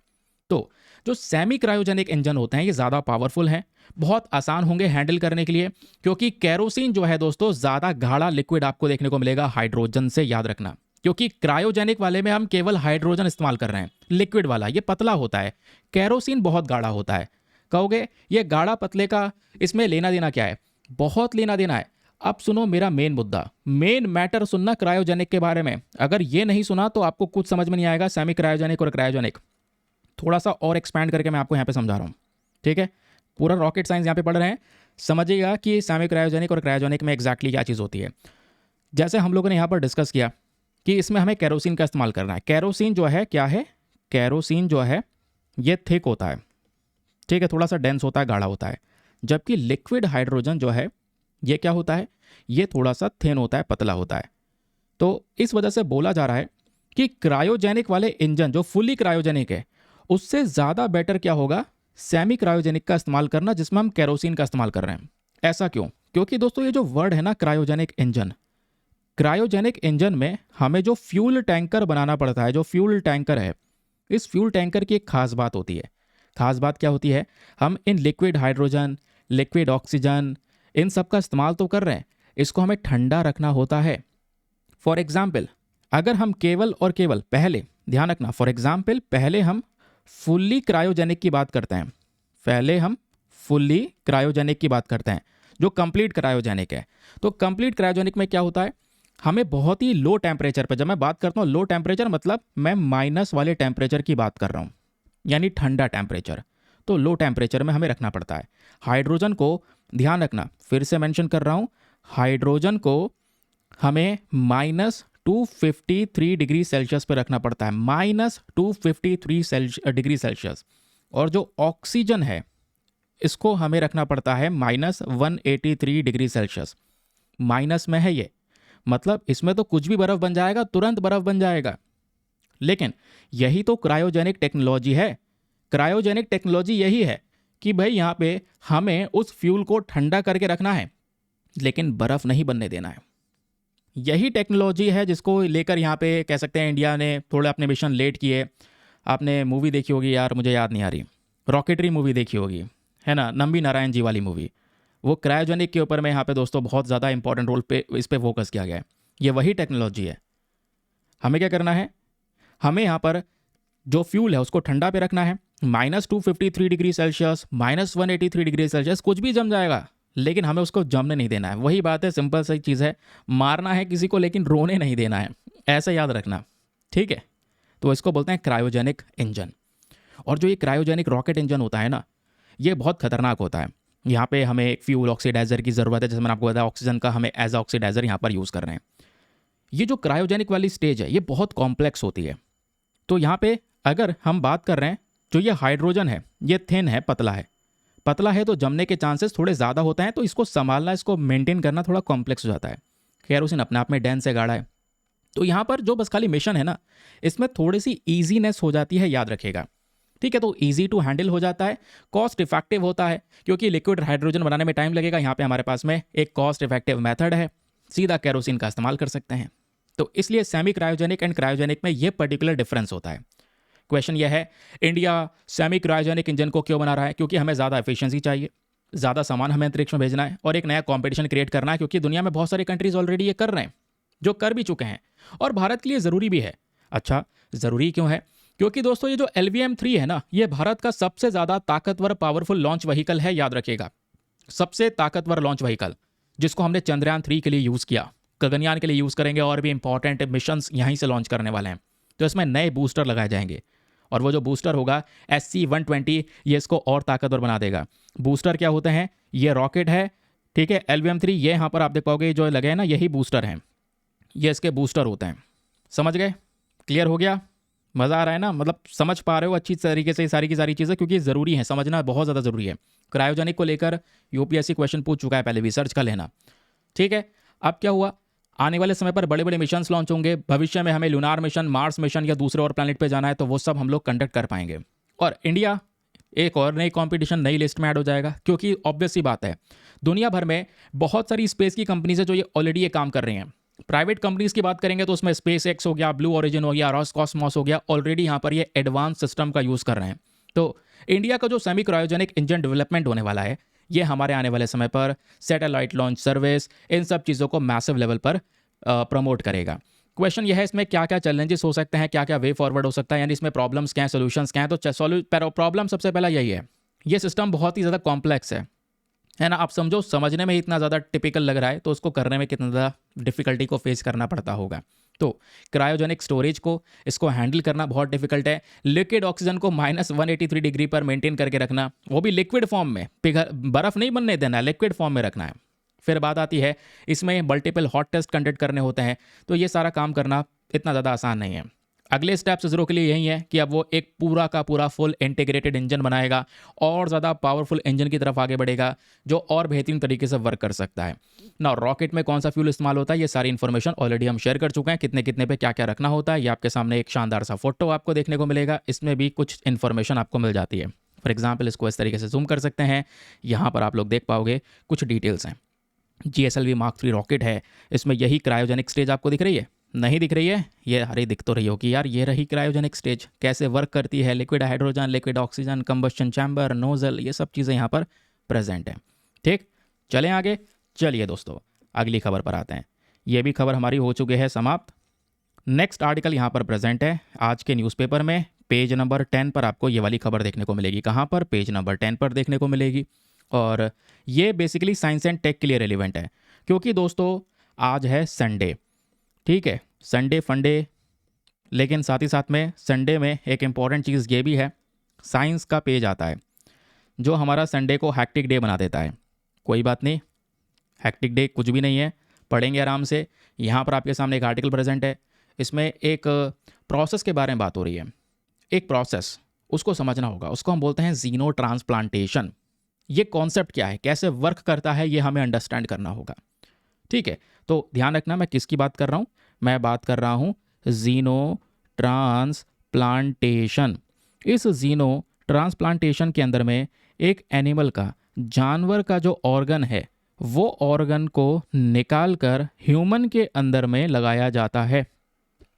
तो जो सेमी क्रायोजेनिक इंजन होते हैं ये ज़्यादा पावरफुल हैं, बहुत आसान होंगे हैंडल करने के लिए, क्योंकि केरोसिन जो है दोस्तों ज़्यादा गाढ़ा लिक्विड आपको देखने को मिलेगा हाइड्रोजन से, याद रखना। क्योंकि क्रायोजेनिक वाले में हम केवल हाइड्रोजन इस्तेमाल कर रहे हैं, लिक्विड वाला ये पतला होता है, केरोसिन बहुत गाढ़ा होता है। कहोगे ये गाढ़ा पतले का इसमें लेना देना क्या है? बहुत लेना देना है। अब सुनो मेरा मेन मुद्दा, मेन मैटर सुनना क्रायोजेनिक के बारे में। अगर ये नहीं सुना तो आपको कुछ समझ में नहीं आएगा। सेमी क्रायोजेनिक और क्रायोजेनिक थोड़ा सा और एक्सपैंड करके मैं आपको यहाँ पे समझा रहा हूँ। ठीक है, पूरा रॉकेट साइंस यहाँ पे पढ़ रहे हैं, समझिएगा कि सेमी क्रायोजेनिक और क्रायोजेनिक में एग्जैक्टली क्या चीज़ होती है। जैसे हम लोगों ने यहाँ पर डिस्कस किया कि इसमें हमें केरोसिन का इस्तेमाल करना है। केरोसिन जो है क्या है? केरोसिन जो है ये थिक होता है, ठीक है, थोड़ा सा डेंस होता है, गाढ़ा होता है। जबकि लिक्विड हाइड्रोजन जो है ये क्या होता है? ये थोड़ा सा थिन होता है, पतला होता है। तो इस वजह से बोला जा रहा है कि क्रायोजेनिक वाले इंजन जो फुली क्रायोजेनिक है उससे ज़्यादा बेटर क्या होगा? सेमी क्रायोजेनिक का इस्तेमाल करना, जिसमें हम केरोसिन का इस्तेमाल कर रहे हैं। ऐसा क्यों? क्योंकि दोस्तों ये जो वर्ड है ना क्रायोजेनिक इंजन, क्रायोजेनिक इंजन में हमें जो फ्यूल टैंकर बनाना पड़ता है, जो फ्यूल टैंकर है, इस फ्यूल टैंकर की एक खास बात होती है। खास बात क्या होती है? हम इन लिक्विड हाइड्रोजन, लिक्विड ऑक्सीजन, इन सब का इस्तेमाल तो कर रहे हैं, इसको हमें ठंडा रखना होता है। फॉर एग्जाम्पल अगर हम केवल और केवल पहले, ध्यान रखना, फॉर एग्जाम्पल पहले हम फुल्ली क्रायोजेनिक की बात करते हैं, पहले हम फुल्ली क्रायोजेनिक की बात करते हैं जो कंप्लीट क्रायोजेनिक है। तो कंप्लीट क्रायोजेनिक में क्या होता है, हमें बहुत ही लो टेम्परेचर पर, जब मैं बात करता हूँ लो टेम्परेचर मतलब मैं माइनस वाले टेम्परेचर की बात कर रहा हूँ, यानी ठंडा टेम्परेचर। तो लो टेम्परेचर में हमें रखना पड़ता है। हाइड्रोजन को, ध्यान रखना, फिर से मेंशन कर रहा हूँ, हाइड्रोजन को हमें -253 डिग्री सेल्सियस पर रखना पड़ता है, -253 डिग्री सेल्सियस। और जो ऑक्सीजन है इसको हमें रखना पड़ता है -183 डिग्री सेल्सियस। माइनस में है ये, मतलब इसमें तो कुछ भी बर्फ बन जाएगा, तुरंत बर्फ बन जाएगा। लेकिन यही तो क्रायोजेनिक टेक्नोलॉजी है। क्रायोजेनिक टेक्नोलॉजी यही है कि भाई यहाँ पे हमें उस फ्यूल को ठंडा करके रखना है लेकिन बर्फ नहीं बनने देना है। यही टेक्नोलॉजी है जिसको लेकर यहाँ पे कह सकते हैं इंडिया ने थोड़े अपने मिशन लेट किए। आपने मूवी देखी होगी यार, मुझे याद नहीं आ रही, रॉकेटरी मूवी देखी होगी, है ना, नंबी नारायण जी वाली मूवी। वो क्रायोजेनिक के ऊपर में यहाँ पे दोस्तों बहुत ज़्यादा इंपॉर्टेंट रोल पे इस पे फोकस किया गया है। ये वही टेक्नोलॉजी है। हमें क्या करना है, हमें यहाँ पर जो फ्यूल है उसको ठंडा पे रखना है, -253 डिग्री सेल्सियस, -183 डिग्री सेल्सियस, कुछ भी जम जाएगा लेकिन हमें उसको जमने नहीं देना है। वही बात है, सिंपल सी चीज़ है, मारना है किसी को लेकिन रोने नहीं देना है, ऐसा याद रखना, ठीक है। तो इसको बोलते हैं क्रायोजेनिक इंजन। और जो ये क्रायोजेनिक रॉकेट इंजन होता है ना, ये बहुत खतरनाक होता है। यहाँ पे हमें एक फ्यूल ऑक्सीडाइजर की ज़रूरत है, जैसे मैंने आपको बताया ऑक्सीजन का हमें एज ऑक्सीडाइजर यहाँ पर यूज़ कर रहे हैं। ये जो क्रायोजेनिक वाली स्टेज है ये बहुत कॉम्प्लेक्स होती है। तो यहाँ पे अगर हम बात कर रहे हैं, जो ये हाइड्रोजन है ये थिन है, पतला है, पतला है तो जमने के चांसेस थोड़े ज़्यादा होते हैं, तो इसको संभालना, इसको मेंटेन करना थोड़ा कॉम्प्लेक्स हो जाता है। केरोसिन अपने आप में डेंस से गाढ़ा है। तो यहाँ पर जो बस खाली मिशन है ना, इसमें थोड़ी सी ईजीनेस हो जाती है, याद रखेगा, ठीक है। तो ईजी टू हैंडल हो जाता है, कॉस्ट इफेक्टिव होता है, क्योंकि लिक्विड हाइड्रोजन बनाने में टाइम लगेगा। यहाँ पे हमारे पास में एक कॉस्ट इफेक्टिव मेथड है, सीधा केरोसिन का इस्तेमाल कर सकते हैं। तो इसलिए सेमी क्रायोजेनिक एंड क्रायोजेनिक में ये पर्टिकुलर डिफरेंस होता है। क्वेश्चन यह है, इंडिया सेमी क्रायोजेनिक इंजन को क्यों बना रहा है? क्योंकि हमें ज़्यादा एफिशिएंसी चाहिए, ज़्यादा सामान हमें अंतरिक्ष में भेजना है और एक नया कंपटीशन क्रिएट करना है, क्योंकि दुनिया में बहुत सारी कंट्रीज ऑलरेडी ये कर रहे हैं, जो कर भी चुके हैं, और भारत के लिए ज़रूरी भी है। अच्छा, ज़रूरी क्यों है? क्योंकि दोस्तों ये जो LVM-3 है ना, ये भारत का सबसे ज़्यादा ताकतवर पावरफुल लॉन्च व्हीकल है, याद रखिएगा, सबसे ताकतवर लॉन्च व्हीकल, जिसको हमने चंद्रयान-3 के लिए यूज़ किया, गगनयान के लिए यूज़ करेंगे, और भी इंपॉर्टेंट मिशंस यहीं से लॉन्च करने वाले हैं। तो इसमें नए बूस्टर लगाए जाएंगे, और वो जो बूस्टर होगा SC-120, ये इसको और ताकतवर बना देगा। बूस्टर क्या होते हैं? ये रॉकेट है, ठीक है, LVM-3, ये यहाँ पर आप देख पाओगे जो लगे हैं ना, यही बूस्टर हैं, ये इसके बूस्टर होते हैं। समझ गए? क्लियर हो गया? मज़ा आ रहा है ना? मतलब समझ पा रहे हो अच्छी तरीके से सारी की सारी चीज़ें, क्योंकि ज़रूरी है, समझना बहुत ज़्यादा ज़रूरी है। क्रायोजेनिक को लेकर UPSC क्वेश्चन पूछ चुका है पहले भी, सर्च कर लेना, ठीक है। अब क्या हुआ, आने वाले समय पर बड़े बड़े मिशंस लॉन्च होंगे। भविष्य में हमें लूनार मिशन, मार्स मिशन या दूसरे और प्लैनेट पे जाना है, तो वो सब हम लोग कंडक्ट कर पाएंगे। और इंडिया एक और नई कंपटीशन, नई लिस्ट में ऐड हो जाएगा, क्योंकि ऑब्वियस सी बात है, दुनिया भर में बहुत सारी स्पेस की कंपनीज है जो ये ऑलरेडी ये काम कर रही हैं। प्राइवेट कंपनीज की बात करेंगे तो उसमें SpaceX हो गया, ब्लू ओरिजिन हो गया, रॉसकॉस्मॉस हो गया, ऑलरेडी यहाँ पर ये एडवांस सिस्टम का यूज़ कर रहे हैं। तो इंडिया का जो सेमी क्रायोजेनिक इंजन डेवलपमेंट होने वाला है, ये हमारे आने वाले समय पर सैटेलाइट लॉन्च सर्विस, इन सब चीज़ों को मैसिव लेवल पर प्रमोट करेगा। क्वेश्चन यह है, इसमें क्या क्या चैलेंजेस हो सकते हैं, क्या क्या वे फॉरवर्ड हो सकता है, यानी इसमें प्रॉब्लम्स क्या हैं, सोल्यूशंस क्या हैं। तो प्रॉब्लम सबसे पहला यही है, ये सिस्टम बहुत ही ज़्यादा कॉम्प्लेक्स है ना। आप समझो, समझने में ही इतना ज़्यादा टिपिकल लग रहा है, तो उसको करने में कितना ज़्यादा डिफिकल्टी को फेस करना पड़ता होगा। तो क्रायोजेनिक स्टोरेज को, इसको हैंडल करना बहुत डिफिकल्ट है। लिक्विड ऑक्सीजन को -183 डिग्री पर मेंटेन करके रखना, वो भी लिक्विड फॉर्म में, बर्फ़ नहीं बनने देना, लिक्विड फॉर्म में रखना है। फिर बात आती है, इसमें मल्टीपल हॉट टेस्ट कंडक्ट करने होते हैं, तो ये सारा काम करना इतना ज़्यादा आसान नहीं है। अगले स्टेप्स इसरो के लिए यही है कि अब वो एक पूरा का पूरा फुल इंटीग्रेटेड इंजन बनाएगा, और ज़्यादा पावरफुल इंजन की तरफ आगे बढ़ेगा, जो और बेहतरीन तरीके से वर्क कर सकता है ना। रॉकेट में कौन सा फ्यूल इस्तेमाल होता है, ये सारी इन्फॉर्मेशन ऑलरेडी हम शेयर कर चुके हैं, कितने कितने पे क्या क्या रखना होता है। ये आपके सामने एक शानदार सा फोटो आपको देखने को मिलेगा, इसमें भी कुछ इन्फॉर्मेशन आपको मिल जाती है। फॉर एग्जाम्पल, इसको इस तरीके से जूम कर सकते हैं, यहाँ पर आप लोग देख पाओगे कुछ डिटेल्स हैं। GSLV Mark 3 रॉकेट है, इसमें यही क्रायोजेनिक स्टेज आपको दिख रही है, नहीं दिख रही है? ये हरे दिख तो रही हो कि यार ये रही क्रायोजेनिक स्टेज, कैसे वर्क करती है, liquid hydrogen, liquid oxygen, combustion chamber, nozzle, ये सब चीज़ें यहाँ पर प्रेजेंट है। ठीक, चलें आगे। चलिए दोस्तों, अगली खबर पर आते हैं। ये भी खबर हमारी हो चुकी है समाप्त। नेक्स्ट आर्टिकल यहाँ पर प्रेजेंट है आज के न्यूज़पेपर में। पेज नंबर 10 पर आपको ये वाली खबर देखने को मिलेगी। कहाँ पर? पेज नंबर 10 पर देखने को मिलेगी। और ये बेसिकली साइंस एंड टेक के लिए रेलिवेंट है, क्योंकि दोस्तों आज है संडे, ठीक है, संडे फंडे। लेकिन साथ ही साथ में संडे में एक इम्पॉर्टेंट चीज़ ये भी है, साइंस का पेज आता है जो हमारा संडे को हैक्टिक डे बना देता है। कोई बात नहीं, हैक्टिक डे कुछ भी नहीं है, पढ़ेंगे आराम से। यहाँ पर आपके सामने एक आर्टिकल प्रेजेंट है, इसमें एक प्रोसेस के बारे में बात हो रही है। एक प्रोसेस, उसको समझना होगा, उसको हम बोलते हैं जीनो ट्रांसप्लांटेशन। ये कॉन्सेप्ट क्या है, कैसे वर्क करता है, ये हमें अंडरस्टैंड करना होगा, ठीक है। तो ध्यान रखना मैं किसकी बात कर रहा हूँ, मैं बात कर रहा हूँ जीनो ट्रांसप्लांटेशन। इस जीनो ट्रांसप्लांटेशन के अंदर में एक एनिमल का, जानवर का जो ऑर्गन है, वो ऑर्गन को निकाल कर ह्यूमन के अंदर में लगाया जाता है,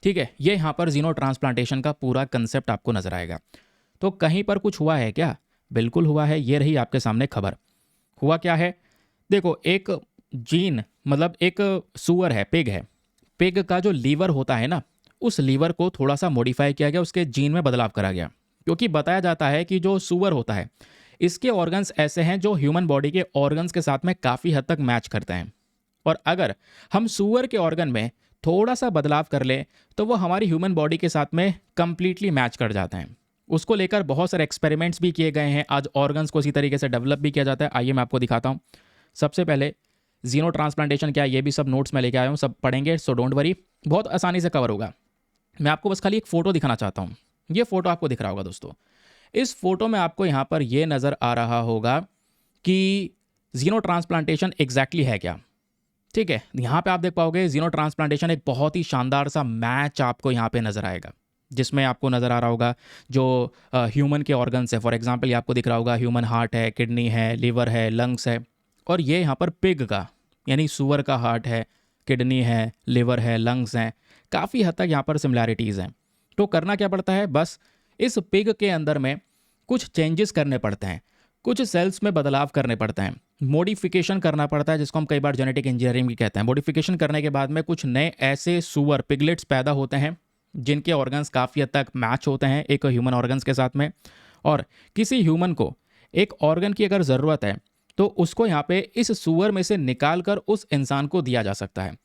ठीक है। ये यहाँ पर जीनो ट्रांसप्लांटेशन का पूरा कंसेप्ट आपको नजर आएगा। तो कहीं पर कुछ हुआ है क्या? बिल्कुल हुआ है। ये रही आपके सामने खबर। हुआ क्या है, देखो, एक जीन, मतलब एक सुअर है, पिग है, पिग का जो लीवर होता है ना, उस लीवर को थोड़ा सा मॉडिफाई किया गया, उसके जीन में बदलाव करा गया। क्योंकि बताया जाता है कि जो सुअर होता है, इसके ऑर्गन्स ऐसे हैं जो ह्यूमन बॉडी के ऑर्गन्स के साथ में काफ़ी हद तक मैच करते हैं। और अगर हम सुअर के ऑर्गन में थोड़ा सा बदलाव कर ले तो वो हमारी ह्यूमन बॉडी के साथ में कंप्लीटली मैच कर जाते हैं। उसको लेकर बहुत सारे एक्सपेरिमेंट्स भी किए गए हैं। आज ऑर्गन्स को इसी तरीके से डेवलप भी किया जाता है। आइए मैं आपको दिखाता हूँ। सबसे पहले जीनो ट्रांसप्लांटेशन क्या है, ये भी सब नोट्स में लेके आया हूँ, सब पढ़ेंगे, सो डोंट वरी, बहुत आसानी से कवर होगा। मैं आपको बस खाली एक फ़ोटो दिखाना चाहता हूँ। ये फ़ोटो आपको दिख रहा होगा दोस्तों। इस फोटो में आपको यहाँ पर ये नज़र आ रहा होगा कि जीनो ट्रांसप्लांटेशन एग्जैक्टली है क्या, ठीक है। यहाँ पे आप देख पाओगे जीनो ट्रांसप्लांटेशन एक बहुत ही शानदार सा मैच आपको यहाँ पे नज़र आएगा, जिसमें आपको नज़र आ रहा होगा जो ह्यूमन के ऑर्गन्स है। फॉर एग्जांपल ये आपको दिख रहा होगा ह्यूमन हार्ट है, किडनी है, लिवर है, लंग्स है। और ये यहाँ पर पिग का, यानी सुअर का हार्ट है, किडनी है, लिवर है, लंग्स हैं। काफ़ी हद तक यहाँ पर सिमिलैरिटीज़ हैं। तो करना क्या पड़ता है, बस इस पिग के अंदर में कुछ चेंजेस करने पड़ते हैं, कुछ सेल्स में बदलाव करने पड़ते हैं, मॉडिफिकेशन करना पड़ता है, जिसको हम कई बार जेनेटिक इंजीनियरिंग भी कहते हैं। मॉडिफिकेशन करने के बाद में कुछ नए ऐसे सुअर, पिगलेट्स पैदा होते हैं जिनके ऑर्गन्स काफ़ी हद तक मैच होते हैं एक ह्यूमन ऑर्गन्स के साथ में। और किसी ह्यूमन को एक ऑर्गन की अगर ज़रूरत है तो उसको यहाँ पे इस सुअर में से निकाल कर उस इंसान को दिया जा सकता है।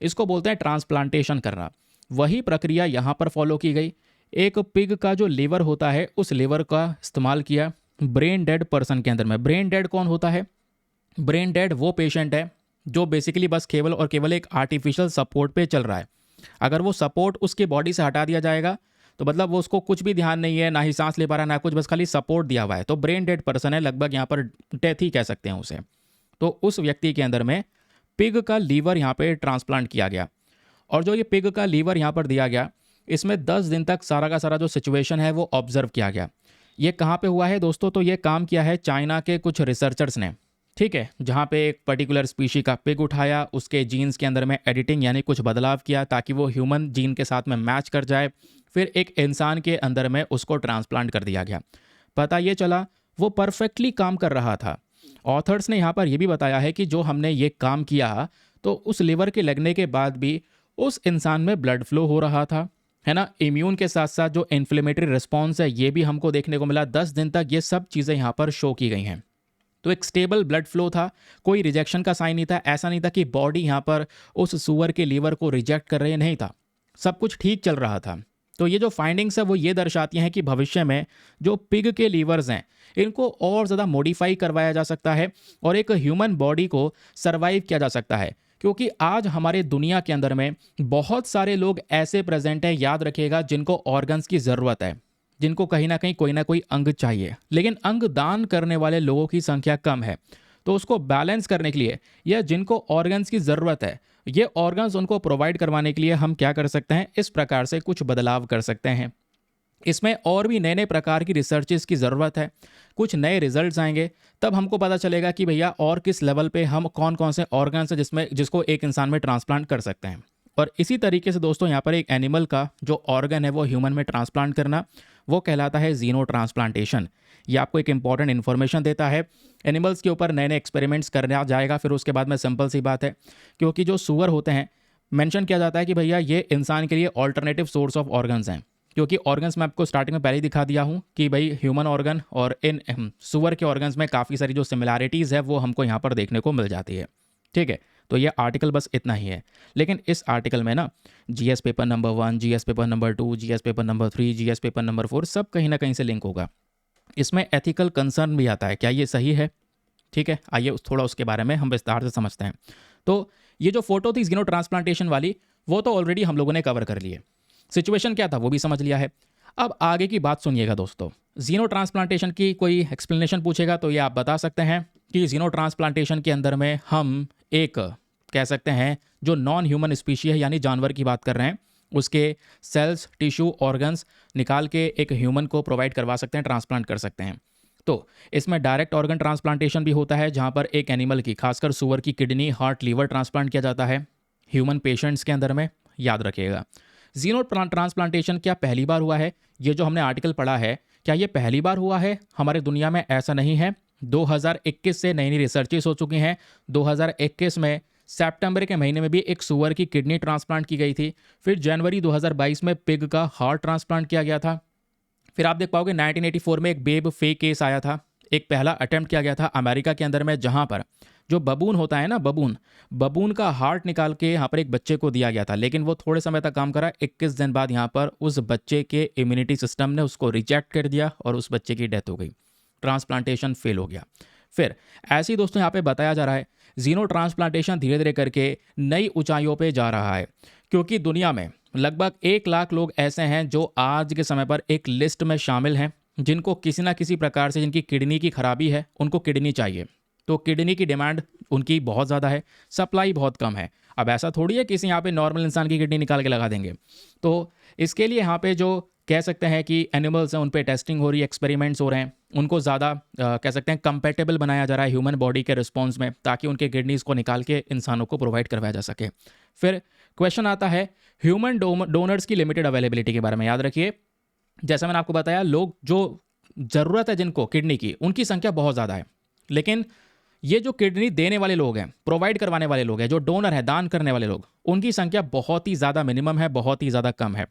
इसको बोलते हैं ट्रांसप्लांटेशन करना। वही प्रक्रिया यहाँ पर फॉलो की गई। एक पिग का जो लीवर होता है, उस लीवर का इस्तेमाल किया ब्रेन डेड पर्सन के अंदर में। ब्रेन डेड कौन होता है? ब्रेन डेड वो पेशेंट है जो बेसिकली बस केवल और केवल एक आर्टिफिशियल सपोर्ट पे चल रहा है। अगर वो सपोर्ट उसकी बॉडी से हटा दिया जाएगा तो मतलब वो, उसको कुछ भी ध्यान नहीं है, ना ही सांस ले पा रहा है, ना कुछ, बस खाली सपोर्ट दिया हुआ है, तो ब्रेन डेड पर्सन है, लगभग यहाँ पर डेथ ही कह सकते हैं उसे। तो उस व्यक्ति के अंदर में पिग का लीवर यहाँ पे ट्रांसप्लांट किया गया। और जो ये पिग का लीवर यहाँ पर दिया गया, इसमें 10 दिन तक सारा का सारा जो सिचुएशन है वो ऑब्जर्व किया गया। ये कहाँ पे हुआ है दोस्तों? तो ये काम किया है चाइना के कुछ रिसर्चर्स ने, ठीक है, जहाँ पे एक पर्टिकुलर स्पीशी का पिग उठाया, उसके जीन्स के अंदर में एडिटिंग यानी कुछ बदलाव किया ताकि वो ह्यूमन जीन के साथ में मैच कर जाए, फिर एक इंसान के अंदर में उसको ट्रांसप्लांट कर दिया गया। पता ये चला वो परफेक्टली काम कर रहा था। ऑथर्स ने यहाँ पर यह भी बताया है कि जो हमने ये काम किया तो उस लिवर के लगने के बाद भी उस इंसान में ब्लड फ्लो हो रहा था, है ना। इम्यून के साथ साथ जो इन्फ्लेमेटरी रिस्पॉन्स है ये भी हमको देखने को मिला। 10 दिन तक ये सब चीज़ें यहाँ पर शो की गई हैं। तो एक स्टेबल ब्लड फ्लो था, कोई रिजेक्शन का साइन नहीं था। ऐसा नहीं था कि बॉडी यहाँ पर उस सुअर के लीवर को रिजेक्ट कर रही नहीं था, सब कुछ ठीक चल रहा था। तो ये जो फाइंडिंग्स है वो ये दर्शाती हैं कि भविष्य में जो पिग के लीवर्स हैं इनको और ज़्यादा मॉडिफाई करवाया जा सकता है और एक ह्यूमन बॉडी को सर्वाइव किया जा सकता है। क्योंकि आज हमारे दुनिया के अंदर में बहुत सारे लोग ऐसे प्रेजेंट हैं, याद रखिएगा, जिनको ऑर्गन्स की ज़रूरत है, जिनको कहीं ना कहीं कोई ना कोई अंग चाहिए, लेकिन अंग दान करने वाले लोगों की संख्या कम है। तो उसको बैलेंस करने के लिए या जिनको ऑर्गन्स की ज़रूरत है, ये ऑर्गन्स उनको प्रोवाइड करवाने के लिए हम क्या कर सकते हैं, इस प्रकार से कुछ बदलाव कर सकते हैं। इसमें और भी नए नए प्रकार की रिसर्चेस की ज़रूरत है। कुछ नए रिजल्ट्स आएंगे तब हमको पता चलेगा कि भैया और किस लेवल पे हम कौन कौन से ऑर्गन्स हैं जिसको एक इंसान में ट्रांसप्लांट कर सकते हैं। और इसी तरीके से दोस्तों यहाँ पर एक एनिमल का जो ऑर्गन है वो ह्यूमन में ट्रांसप्लांट करना वो कहलाता है जीनो ट्रांसप्लांटेशन। ये आपको एक इंपॉर्टेंट इन्फॉर्मेशन देता है। एनिमल्स के ऊपर नए नए एक्सपेरिमेंट्स करना जाएगा फिर उसके बाद में, सिंपल सी बात है, क्योंकि जो सूअर होते हैं मेंशन किया जाता है कि भैया ये इंसान के लिए ऑल्टरनेटिव सोर्स ऑफ ऑर्गन्स हैं, क्योंकि ऑर्गन्स मैं आपको स्टार्टिंग में पहले ही दिखा दिया हूँ कि भाई ह्यूमन ऑर्गन और इन सूअर के ऑर्गन्स में काफ़ी सारी जो सिमिलैरिटीज़ है वो हमको यहाँ पर देखने को मिल जाती है। ठीक है, तो ये आर्टिकल बस इतना ही है। लेकिन इस आर्टिकल में ना GS paper number 1, GS paper number 2, GS paper number 3, GS paper number 4 सब कहीं ना कहीं से लिंक होगा। इसमें एथिकल कंसर्न भी आता है, क्या ये सही है? ठीक है, आइए थोड़ा उसके बारे में हम विस्तार से समझते हैं। तो ये जो फोटो थी जीनो ट्रांसप्लांटेशन वाली, वो तो ऑलरेडी हम लोगों ने कवर कर ली है। सिचुएशन क्या था वो भी समझ लिया है। अब आगे की बात सुनिएगा दोस्तों। जीनो ट्रांसप्लांटेशन की कोई एक्सप्लेनेशन पूछेगा तो ये आप बता सकते हैं कि जीनो ट्रांसप्लांटेशन के अंदर में हम एक कह सकते हैं जो नॉन ह्यूमन स्पीशी है यानी जानवर की बात कर रहे हैं, उसके सेल्स, टिश्यू, ऑर्गन्स निकाल के एक ह्यूमन को प्रोवाइड करवा सकते हैं, ट्रांसप्लांट कर सकते हैं। तो इसमें डायरेक्ट ऑर्गन ट्रांसप्लांटेशन भी होता है, जहां पर एक एनिमल की, खासकर सुअर की किडनी, हार्ट, लीवर ट्रांसप्लांट किया जाता है ह्यूमन पेशेंट्स के अंदर में। याद रखिएगा, जीनो ट्रांसप्लांटेशन क्या पहली बार हुआ है? ये जो हमने आर्टिकल पढ़ा है, क्या ये पहली बार हुआ है हमारे दुनिया में? ऐसा नहीं है। 2021 से नई नई रिसर्चेस हो चुकी हैं। 2021 में सितंबर के महीने में भी एक सुअर की किडनी ट्रांसप्लांट की गई थी। फिर जनवरी 2022 में पिग का हार्ट ट्रांसप्लांट किया गया था। फिर आप देख पाओगे 1984 में एक बेब फेक केस आया था। एक पहला अटेम्प्ट किया गया था अमेरिका के अंदर में, जहां पर जो बबून होता है ना, बबून का हार्ट निकाल के यहाँ पर एक बच्चे को दिया गया था। लेकिन वो थोड़े समय तक काम करा, 21 दिन बाद यहाँ पर उस बच्चे के इम्यूनिटी सिस्टम ने उसको रिजेक्ट कर दिया और उस बच्चे की डेथ हो गई। ट्रांसप्लांटेशन फेल हो गया। फिर ऐसे ही दोस्तों यहाँ पे बताया जा रहा है जीनो ट्रांसप्लांटेशन धीरे धीरे करके नई ऊंचाइयों पे जा रहा है, क्योंकि दुनिया में लगभग 1 लाख लोग ऐसे हैं जो आज के समय पर एक लिस्ट में शामिल हैं, जिनको किसी ना किसी प्रकार से, जिनकी किडनी की खराबी है, उनको किडनी चाहिए। तो किडनी की डिमांड उनकी बहुत ज़्यादा है, सप्लाई बहुत कम है। अब ऐसा थोड़ी है किसी यहाँ पे नॉर्मल इंसान की किडनी निकाल के लगा देंगे। तो इसके लिए यहाँ पे जो कह सकते हैं कि एनिमल्स हैं, उन पे टेस्टिंग हो रही है, एक्सपेरिमेंट्स हो रहे हैं, उनको ज़्यादा कह सकते हैं कंपेटेबल बनाया जा रहा है ह्यूमन बॉडी के रिस्पॉन्स में, ताकि उनके किडनीज़ को निकाल के इंसानों को प्रोवाइड करवाया जा सके। फिर क्वेश्चन आता है ह्यूमन डोनर्स की लिमिटेड अवेलेबिलिटी के बारे में। याद रखिए, जैसा मैंने आपको बताया, लोग जो ज़रूरत है जिनको किडनी की, उनकी संख्या बहुत ज़्यादा है। लेकिन ये जो किडनी देने वाले लोग हैं, प्रोवाइड करवाने वाले लोग हैं, जो डोनर हैं, दान करने वाले लोग, उनकी संख्या बहुत ही ज़्यादा मिनिमम है, बहुत ही ज़्यादा कम है।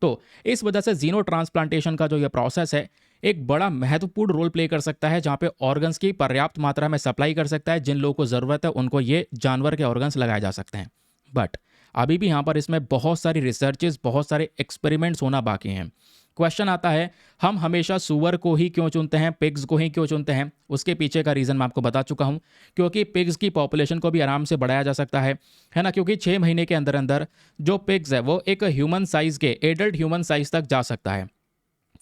तो इस वजह से जीनो ट्रांसप्लांटेशन का जो ये प्रोसेस है एक बड़ा महत्वपूर्ण रोल प्ले कर सकता है, जहाँ पे ऑर्गन्स की पर्याप्त मात्रा में सप्लाई कर सकता है। जिन लोगों को ज़रूरत है उनको ये जानवर के ऑर्गन्स लगाए जा सकते हैं। बट अभी भी यहाँ पर इसमें बहुत सारी रिसर्चेस, बहुत सारे एक्सपेरिमेंट्स होना बाकी हैं। क्वेश्चन आता है, हम हमेशा सुअर को ही क्यों चुनते हैं, पिग्स को ही क्यों चुनते हैं? उसके पीछे का रीज़न मैं आपको बता चुका हूँ, क्योंकि पिग्स की पॉपुलेशन को भी आराम से बढ़ाया जा सकता है ना? क्योंकि 6 महीने के अंदर अंदर जो पिग्स है वो एक ह्यूमन साइज़ के, एडल्ट ह्यूमन साइज़ तक जा सकता है।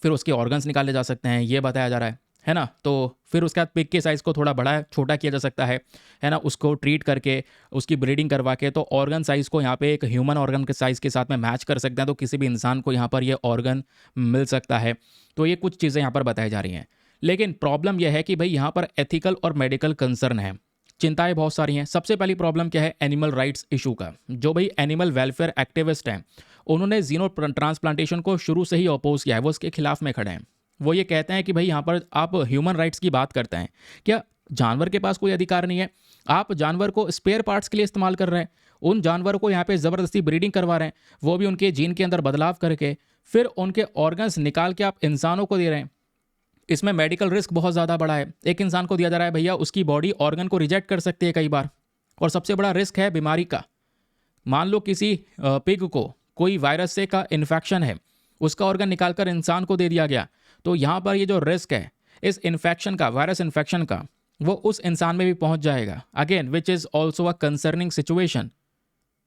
फिर उसके ऑर्गन्स निकाले जा सकते हैं, ये बताया जा रहा है ना? तो फिर उसके बाद पिग के साइज़ को थोड़ा बड़ा छोटा किया जा सकता है ना? उसको ट्रीट करके, उसकी ब्रीडिंग करवा के, तो ऑर्गन साइज़ को यहाँ पे एक ह्यूमन ऑर्गन के साइज़ के साथ में मैच कर सकते हैं, तो किसी भी इंसान को यहाँ पर ये ऑर्गन मिल सकता है। तो ये कुछ चीज़ें यहाँ पर बताई जा रही हैं। लेकिन प्रॉब्लम यह है कि भाई यहाँ पर एथिकल और मेडिकल कंसर्न है, चिंताएं बहुत सारी हैं। सबसे पहली प्रॉब्लम क्या है? एनिमल राइट्स इशू का। जो भाई एनिमल वेलफेयर एक्टिविस्ट हैं, उन्होंने जीनो ट्रांसप्लांटेशन को शुरू से ही अपोज किया है, वो इसके खिलाफ में खड़े हैं। वो ये कहते हैं कि भाई यहाँ पर आप ह्यूमन राइट्स की बात करते हैं, क्या जानवर के पास कोई अधिकार नहीं है? आप जानवर को स्पेयर पार्ट्स के लिए इस्तेमाल कर रहे हैं, उन जानवर को यहाँ पे ज़बरदस्ती ब्रीडिंग करवा रहे हैं, वो भी उनके जीन के अंदर बदलाव करके, फिर उनके ऑर्गन्स निकाल के आप इंसानों को दे रहे हैं। इसमें मेडिकल रिस्क बहुत ज़्यादा बड़ा है। एक इंसान को दिया जा रहा है, भैया उसकी बॉडी ऑर्गन को रिजेक्ट कर सकती है कई बार। और सबसे बड़ा रिस्क है बीमारी का। मान लो किसी पिग को कोई वायरस से का इन्फेक्शन है, उसका ऑर्गन निकालकर इंसान को दे दिया गया, तो यहाँ पर ये जो रिस्क है इस इन्फेक्शन का, वायरस इन्फेक्शन का, वो उस इंसान में भी पहुँच जाएगा। Again which is also a concerning situation.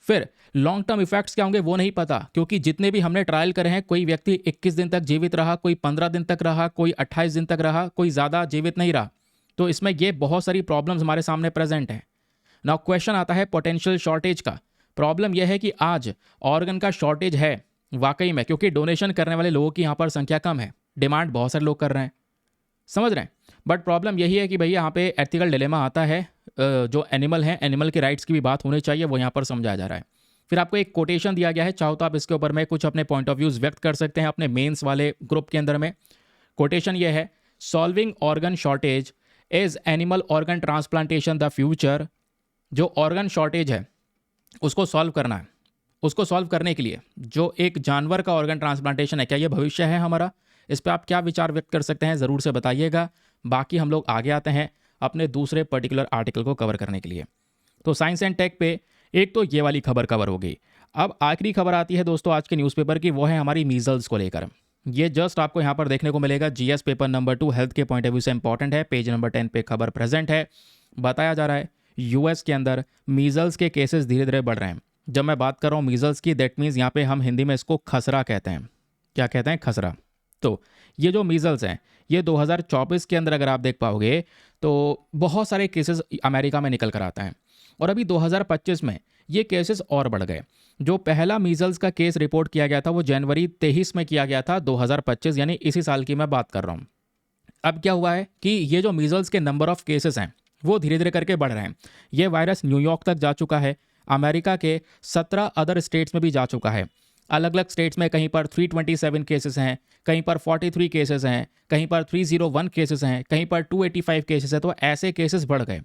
फिर लॉन्ग टर्म इफेक्ट्स क्या होंगे वो नहीं पता, क्योंकि जितने भी हमने ट्रायल करे हैं, कोई व्यक्ति 21 दिन तक जीवित रहा, कोई 15 दिन तक रहा, कोई 28 दिन तक रहा, कोई ज़्यादा जीवित नहीं रहा। तो इसमें ये बहुत सारी प्रॉब्लम्स हमारे सामने प्रेजेंट है। नाउ क्वेश्चन आता है पोटेंशियल शॉर्टेज का। प्रॉब्लम यह है कि आज ऑर्गन का शॉर्टेज है वाकई में, क्योंकि डोनेशन करने वाले लोगों की यहाँ पर संख्या कम है, डिमांड बहुत सारे लोग कर रहे हैं, समझ रहे हैं। बट प्रॉब्लम यही है कि भैया यहाँ पे एथिकल डिलेमा आता है। जो एनिमल हैं, एनिमल के राइट्स की भी बात होनी चाहिए, वो यहाँ पर समझाया जा रहा है। फिर आपको एक कोटेशन दिया गया है, चाहो तो आप इसके ऊपर में कुछ अपने पॉइंट ऑफ व्यूज व्यक्त कर सकते हैं अपने मेंस वाले ग्रुप के अंदर में। कोटेशन ये है, solving organ shortage is animal organ transplantation the future. जो ऑर्गन शॉर्टेज है उसको सॉल्व करना है, उसको सॉल्व करने के लिए जो एक जानवर का ऑर्गन ट्रांसप्लांटेशन है, क्या ये भविष्य है हमारा? इस पर आप क्या विचार व्यक्त कर सकते हैं, ज़रूर से बताइएगा। बाकी हम लोग आगे आते हैं अपने दूसरे पर्टिकुलर आर्टिकल को कवर करने के लिए। तो साइंस एंड टेक पे एक तो ये वाली खबर कवर हो गई। अब आखिरी खबर आती है दोस्तों आज के न्यूज़पेपर की, वो है हमारी मीजल्स को लेकर। ये जस्ट आपको यहाँ पर देखने को मिलेगा, जीएस पेपर नंबर 2 हेल्थ के पॉइंट ऑफ व्यू से इंपॉर्टेंट है। पेज नंबर 10 पे खबर प्रेजेंट है। बताया जा रहा है यूएस के अंदर मीजल्स के केसेस धीरे धीरे बढ़ रहे हैं। जब मैं बात कर रहा हूँ मीजल्स की, दैट मीन्स यहाँ पे हम हिंदी में इसको खसरा कहते हैं। क्या कहते हैं? खसरा। तो ये जो मीजल्स हैं ये 2024 के अंदर अगर आप देख पाओगे तो बहुत सारे केसेस अमेरिका में निकल कर आता है, और अभी 2025 में ये केसेस और बढ़ गए। जो पहला मीजल्स का केस रिपोर्ट किया गया था वो जनवरी 23 में किया गया था 2025, यानी इसी साल की मैं बात कर रहा हूँ। अब क्या हुआ है कि ये जो मीजल्स के नंबर ऑफ केसेस हैं वो धीरे धीरे करके बढ़ रहे हैं। ये वायरस न्यूयॉर्क तक जा चुका है, अमेरिका के 17 अदर स्टेट्स में भी जा चुका है। अलग अलग स्टेट्स में कहीं पर 327 केसेस हैं, कहीं पर 43 केसेस हैं, कहीं पर 301 केसेस हैं, कहीं पर 285 केसेस हैं। तो ऐसे केसेस बढ़ गए।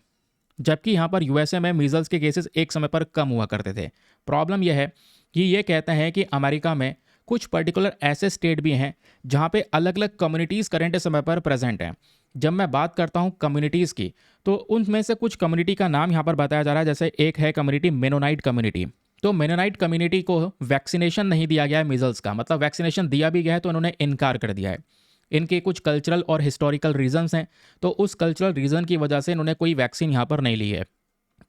जबकि यहाँ पर यूएसए में मीजल्स के केसेस एक समय पर कम हुआ करते थे। प्रॉब्लम यह है कि ये कहते हैं कि अमेरिका में कुछ पर्टिकुलर ऐसे स्टेट भी हैं जहाँ पे अलग अलग कम्युनिटीज़ करंट समय पर प्रेजेंट हैं। जब मैं बात करता हूँ कम्युनिटीज़ की, तो उनमें से कुछ कम्युनिटी का नाम यहाँ पर बताया जा रहा है। जैसे एक है कम्युनिटी मेनोनाइट कम्युनिटी। तो मेनोनाइट कम्युनिटी को वैक्सीनेशन नहीं दिया गया है मीजल्स का, मतलब वैक्सीनेशन दिया भी गया है तो उन्होंने इनकार कर दिया है। इनके कुछ कल्चरल और हिस्टोरिकल रीजंस हैं, तो उस कल्चरल रीज़न की वजह से इन्होंने कोई वैक्सीन यहाँ पर नहीं ली है।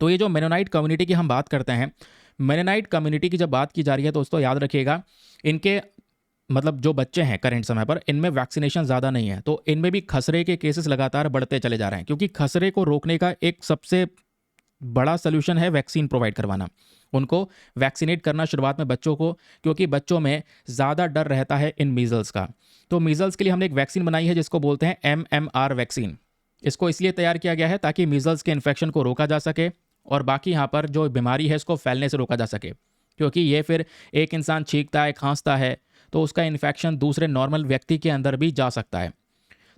तो ये जो मेनोनाइट कम्युनिटी की हम बात करते हैं, मेनोनाइट कम्युनिटी की जब बात की जा रही है तो दोस्तों याद रखिएगा, इनके मतलब जो बच्चे हैं करंट समय पर, इनमें वैक्सीनेशन ज़्यादा नहीं है। तो इनमें भी खसरे के केसेस लगातार बढ़ते चले जा रहे हैं, क्योंकि खसरे को रोकने का एक सबसे बड़ा सोल्यूशन है वैक्सीन प्रोवाइड करवाना। उनको वैक्सीनेट करना शुरुआत में बच्चों को, क्योंकि बच्चों में ज़्यादा डर रहता है इन मीजल्स का। तो मीजल्स के लिए हमने एक वैक्सीन बनाई है जिसको बोलते हैं MMR वैक्सीन। इसको इसलिए तैयार किया गया है ताकि मीजल्स के इन्फेक्शन को रोका जा सके और बाकी यहाँ पर जो बीमारी है इसको फैलने से रोका जा सके। क्योंकि ये फिर एक इंसान छींकता है, खांसता है, तो उसका इन्फेक्शन दूसरे नॉर्मल व्यक्ति के अंदर भी जा सकता है।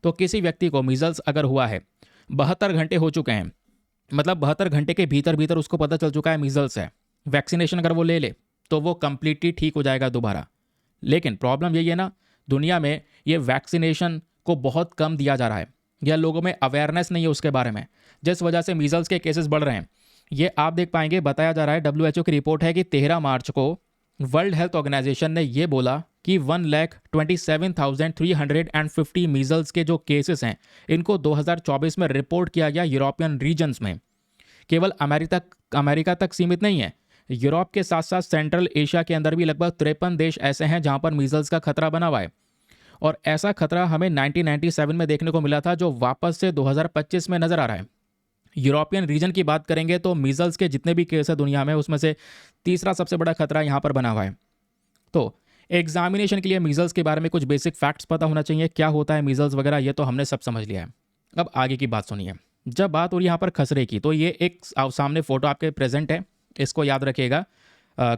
तो किसी व्यक्ति को मीजल्स अगर हुआ है, 72 घंटे हो चुके हैं, मतलब 72 घंटे के भीतर भीतर उसको पता चल चुका है मीजल्स है, वैक्सीनेशन अगर वो ले ले तो वो कंप्लीटली ठीक हो जाएगा दोबारा। लेकिन प्रॉब्लम यही है ना, दुनिया में ये वैक्सीनेशन को बहुत कम दिया जा रहा है, या लोगों में अवेयरनेस नहीं है उसके बारे में, जिस वजह से मीजल्स के केसेस बढ़ रहे हैं। ये आप देख पाएंगे, बताया जा रहा है, WHO की रिपोर्ट है कि 13 मार्च को वर्ल्ड हेल्थ ऑर्गेनाइजेशन ने ये बोला कि 1,27,350 मीजल्स के जो केसेस हैं इनको 2024 में रिपोर्ट किया गया यूरोपियन रीजन्स में। केवल अमेरिका तक सीमित नहीं है, यूरोप के साथ साथ सेंट्रल एशिया के अंदर भी लगभग 53 देश ऐसे हैं जहां पर मीजल्स का खतरा बना हुआ है। और ऐसा खतरा हमें 1997 में देखने को मिला था, जो वापस से 2025 में नजर आ रहा है। यूरोपियन रीजन की बात करेंगे तो मीजल्स के जितने भी केस है दुनिया में, उसमें से तीसरा सबसे बड़ा खतरा यहाँ पर बना हुआ है। तो एग्जामिनेशन के लिए मीजल्स के बारे में कुछ बेसिक फैक्ट्स पता होना चाहिए, क्या होता है मीजल्स वगैरह, ये तो हमने सब समझ लिया है। अब आगे की बात सुनिए। जब बात हो रही है यहाँ पर खसरे की, तो ये एक सामने फोटो आपके प्रेजेंट है, इसको याद रखिएगा।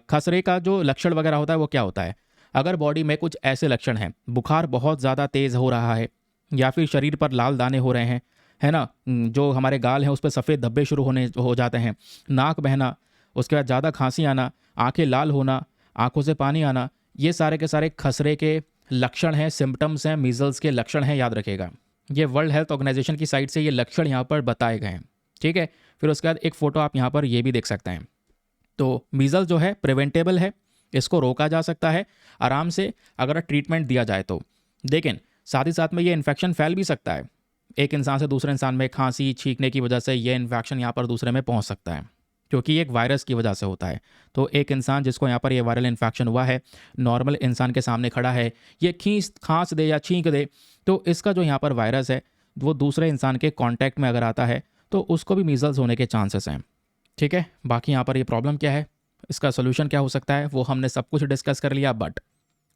खसरे का जो लक्षण वगैरह होता है वो क्या होता है, अगर बॉडी में कुछ ऐसे लक्षण हैं, बुखार बहुत ज़्यादा तेज़ हो रहा है, या फिर शरीर पर लाल दाने हो रहे हैं, है ना, जो हमारे गाल हैं उस पर सफ़ेद धब्बे शुरू हो जाते हैं, नाक बहना, उसके बाद ज़्यादा खांसी आना, आंखें लाल होना, आंखों से पानी आना, ये सारे के सारे खसरे के लक्षण हैं, सिम्टम्स हैं, मीजल्स के लक्षण हैं, याद रखिएगा। ये वर्ल्ड हेल्थ ऑर्गेनाइजेशन की साइट से ये लक्षण यहाँ पर बताए गए हैं, ठीक है। फिर उसके बाद एक फ़ोटो आप यहाँ पर ये भी देख सकते हैं। तो मीजल्स जो है प्रिवेंटेबल है, इसको रोका जा सकता है आराम से अगर ट्रीटमेंट दिया जाए तो। लेकिन साथ ही साथ में ये इन्फेक्शन फैल भी सकता है, एक इंसान से दूसरे इंसान में खांसी छींकने की वजह से ये इन्फेक्शन यहाँ पर दूसरे में पहुँच सकता है, क्योंकि ये एक वायरस की वजह से होता है। तो एक इंसान जिसको यहाँ पर ये वायरल इन्फेक्शन हुआ है, नॉर्मल इंसान के सामने खड़ा है, ये खांस दे या छींक दे, तो इसका जो यहाँ पर वायरस है वो दूसरे इंसान के कॉन्टैक्ट में अगर आता है तो उसको भी मीजल्स होने के चांसेस हैं, ठीक है। बाकी यहाँ पर ये प्रॉब्लम क्या है, इसका सोल्यूशन क्या हो सकता है, वो हमने सब कुछ डिस्कस कर लिया। बट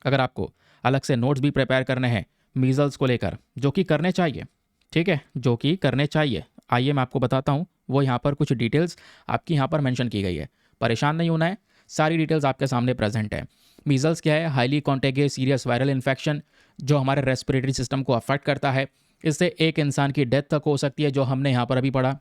अगर आपको अलग से नोट्स भी प्रिपेयर करने हैं मीजल्स को लेकर, जो कि करने चाहिए, ठीक है, जो कि करने चाहिए, आइए मैं आपको बताता हूँ। वो यहाँ पर कुछ डिटेल्स आपकी यहाँ पर मेंशन की गई है, परेशान नहीं होना है, सारी डिटेल्स आपके सामने प्रेजेंट है। मीजल्स क्या है? हाईली कॉन्टेगियस सीरियस वायरल इन्फेक्शन जो हमारे रेस्पिरेटरी सिस्टम को अफेक्ट करता है। इससे एक इंसान की डेथ तक हो सकती है, जो हमने यहाँ पर अभी पढ़ा।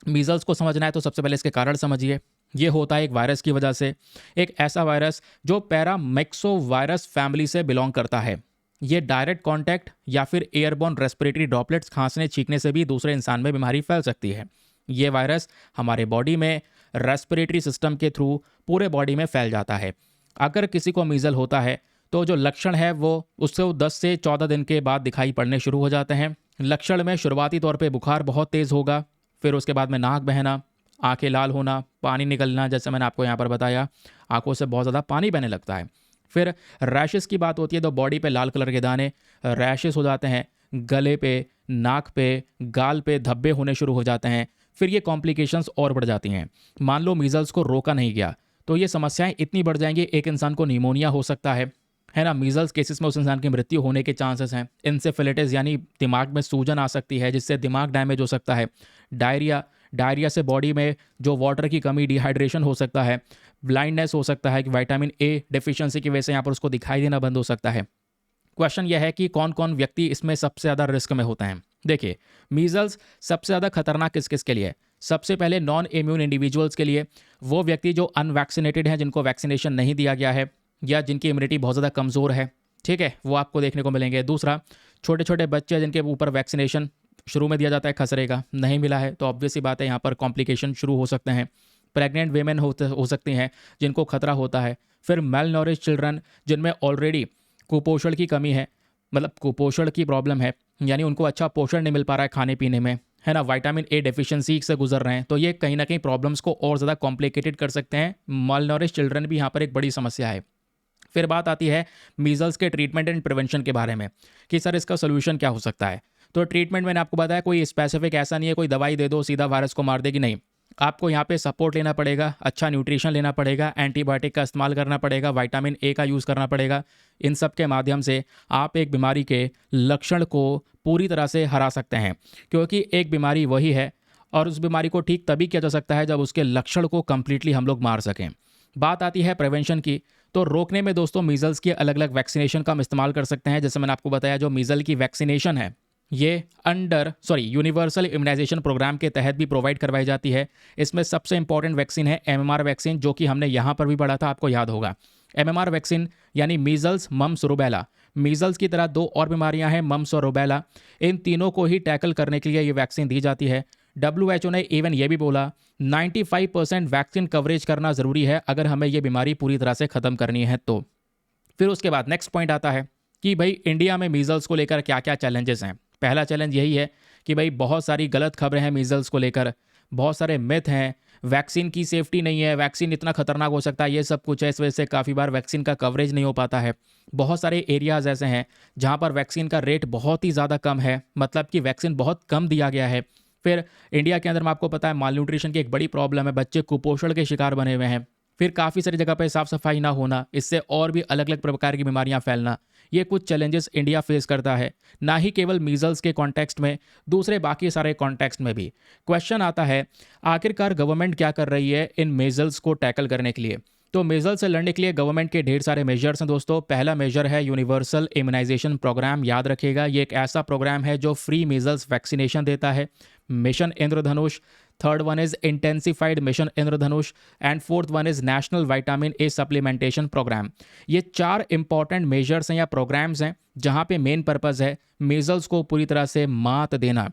मीजल्स को समझना है तो सबसे पहले इसके कारण समझिए। ये होता है एक वायरस की वजह से, एक ऐसा वायरस जो पैरामिक्सो वायरस फैमिली से बिलोंग करता है। ये डायरेक्ट कांटेक्ट या फिर एयरबॉर्न रेस्पिरेटरी ड्रॉपलेट्स खांसने छींकने से भी दूसरे इंसान में बीमारी फैल सकती है। ये वायरस हमारे बॉडी में रेस्पिरेटरी सिस्टम के थ्रू पूरे बॉडी में फैल जाता है। अगर किसी को मीजल होता है तो जो लक्षण है वो उससे 10 से 14 दिन के बाद दिखाई पड़ने शुरू हो जाते हैं। लक्षण में शुरुआती तौर पे बुखार बहुत तेज़ होगा, फिर उसके बाद में नाक बहना, आंखें लाल होना, पानी निकलना, जैसे मैंने आपको यहाँ पर बताया आंखों से बहुत ज़्यादा पानी बहने लगता है। फिर रैशेस की बात होती है तो बॉडी पे लाल कलर के दाने रैशेस हो जाते हैं, गले पे, नाक पे, गाल पे धब्बे होने शुरू हो जाते हैं। फिर ये कॉम्प्लिकेशंस और बढ़ जाती हैं। मान लो मीजल्स को रोका नहीं गया तो ये समस्याएं इतनी बढ़ जाएंगी, एक इंसान को निमोनिया हो सकता है ना। मीजल्स केसेस में उस इंसान की मृत्यु होने के चांसेस हैं। इंसेफेलिटिस यानी दिमाग में सूजन आ सकती है जिससे दिमाग डैमेज हो सकता है। डायरिया से बॉडी में जो वाटर की कमी, डिहाइड्रेशन हो सकता है। ब्लाइंडनेस हो सकता है कि विटामिन ए डेफिशिएंसी की वजह से यहाँ पर उसको दिखाई देना बंद हो सकता है। क्वेश्चन यह है कि कौन कौन व्यक्ति इसमें सबसे ज़्यादा रिस्क में होते हैं। देखिए, मीजल्स सबसे ज़्यादा खतरनाक किस किस के लिए है? सबसे पहले नॉन इम्यून इंडिविजुअल्स के लिए, वो व्यक्ति जो अनवैक्सीनेटेड हैं, जिनको वैक्सीनेशन नहीं दिया गया है या जिनकी इम्यूनिटी बहुत ज़्यादा कमज़ोर है, ठीक है, वो आपको देखने को मिलेंगे। दूसरा, छोटे छोटे बच्चे जिनके ऊपर वैक्सीनेशन शुरू में दिया जाता है खसरे का, नहीं मिला है तो ऑब्वियस सी बात है यहाँ पर कॉम्प्लिकेशन शुरू हो सकते हैं। प्रेग्नेंट वेमेन हो सकती हैं जिनको खतरा होता है। फिर मेल नॉरिश चिल्ड्रन जिनमें ऑलरेडी कुपोषण की कमी है, मतलब कुपोषण की प्रॉब्लम है, यानी उनको अच्छा पोषण नहीं मिल पा रहा है खाने पीने में, है ना, विटामिन ए डेफिशिएंसी से गुजर रहे हैं, तो ये कहीं ना कहीं प्रॉब्लम्स को और ज़्यादा कॉम्प्लिकेटेड कर सकते हैं। मेल नॉरिश चिल्ड्रन भी यहाँ पर एक बड़ी समस्या है। फिर बात आती है मीजल्स के ट्रीटमेंट एंड प्रिवेंशन के बारे में कि सर इसका सोल्यूशन क्या हो सकता है। तो ट्रीटमेंट मैंने आपको बताया कोई स्पेसिफिक ऐसा नहीं है कोई दवाई दे दो सीधा वायरस को मार देगी, नहीं। आपको यहाँ पे सपोर्ट लेना पड़ेगा, अच्छा न्यूट्रिशन लेना पड़ेगा, एंटीबायोटिक का इस्तेमाल करना पड़ेगा, विटामिन ए का यूज़ करना पड़ेगा। इन सब के माध्यम से आप एक बीमारी के लक्षण को पूरी तरह से हरा सकते हैं, क्योंकि एक बीमारी वही है और उस बीमारी को ठीक तभी किया जा सकता है जब उसके लक्षण को कंप्लीटली हम लोग मार सकें। बात आती है प्रिवेंशन की, तो रोकने में दोस्तों मीजल्स की अलग अलग वैक्सीनेशन का हम इस्तेमाल कर सकते हैं। जैसे मैंने आपको बताया जो मीजल की वैक्सीनेशन है ये यूनिवर्सल इम्यूनाइजेशन प्रोग्राम के तहत भी प्रोवाइड करवाई जाती है। इसमें सबसे इंपॉर्टेंट वैक्सीन है एमएमआर वैक्सीन, जो कि हमने यहाँ पर भी पढ़ा था, आपको याद होगा। एमएमआर वैक्सीन यानी मीजल्स, मम्स, रूबेला। मीजल्स की तरह 2 और बीमारियां हैं, मम्स और रूबेला। इन तीनों को ही टैकल करने के लिए ये वैक्सीन दी जाती है। WHO ने इवन ये भी बोला 95% वैक्सीन कवरेज करना ज़रूरी है अगर हमें ये बीमारी पूरी तरह से ख़त्म करनी है तो। फिर उसके बाद नेक्स्ट पॉइंट आता है कि भाई इंडिया में मीजल्स को लेकर क्या क्या चैलेंजेस हैं। पहला चैलेंज यही है कि भाई बहुत सारी गलत खबरें हैं मीजल्स को लेकर, बहुत सारे मिथ हैं, वैक्सीन की सेफ्टी नहीं है, वैक्सीन इतना खतरनाक हो सकता है, ये सब कुछ है। इस वजह से काफ़ी बार वैक्सीन का कवरेज नहीं हो पाता है। बहुत सारे एरियाज़ ऐसे हैं जहाँ पर वैक्सीन का रेट बहुत ही ज़्यादा कम है, मतलब कि वैक्सीन बहुत कम दिया गया है। फिर इंडिया के अंदर में आपको पता है माल न्यूट्रिशन की एक बड़ी प्रॉब्लम है, बच्चे कुपोषण के शिकार बने हुए हैं। फिर काफ़ी सारी जगह पे साफ़ सफाई ना होना, इससे और भी अलग अलग प्रकार की बीमारियां फैलना, ये कुछ चैलेंजेस इंडिया फेस करता है। ना ही केवल मीजल्स के कॉन्टेक्स्ट में, दूसरे बाकी सारे कॉन्टेक्स्ट में भी। क्वेश्चन आता है आखिरकार गवर्नमेंट क्या कर रही है इन मीजल्स को टैकल करने के लिए। तो मीजल्स से लड़ने के लिए गवर्नमेंट के ढेर सारे मेजर्स हैं दोस्तों। पहला मेजर है यूनिवर्सल इम्यूनाइजेशन प्रोग्राम। याद रखिएगा ये एक ऐसा प्रोग्राम है जो फ्री मीजल्स वैक्सीनेशन देता है। Mission Indradhanush, third one is intensified mission Indradhanush and fourth one is national vitamin A supplementation programme. ये 4 इंपॉर्टेंट मेजर्स हैं या प्रोग्राम्स हैं जहां पे मेन पर्पस है मीजल्स को पूरी तरह से मात देना,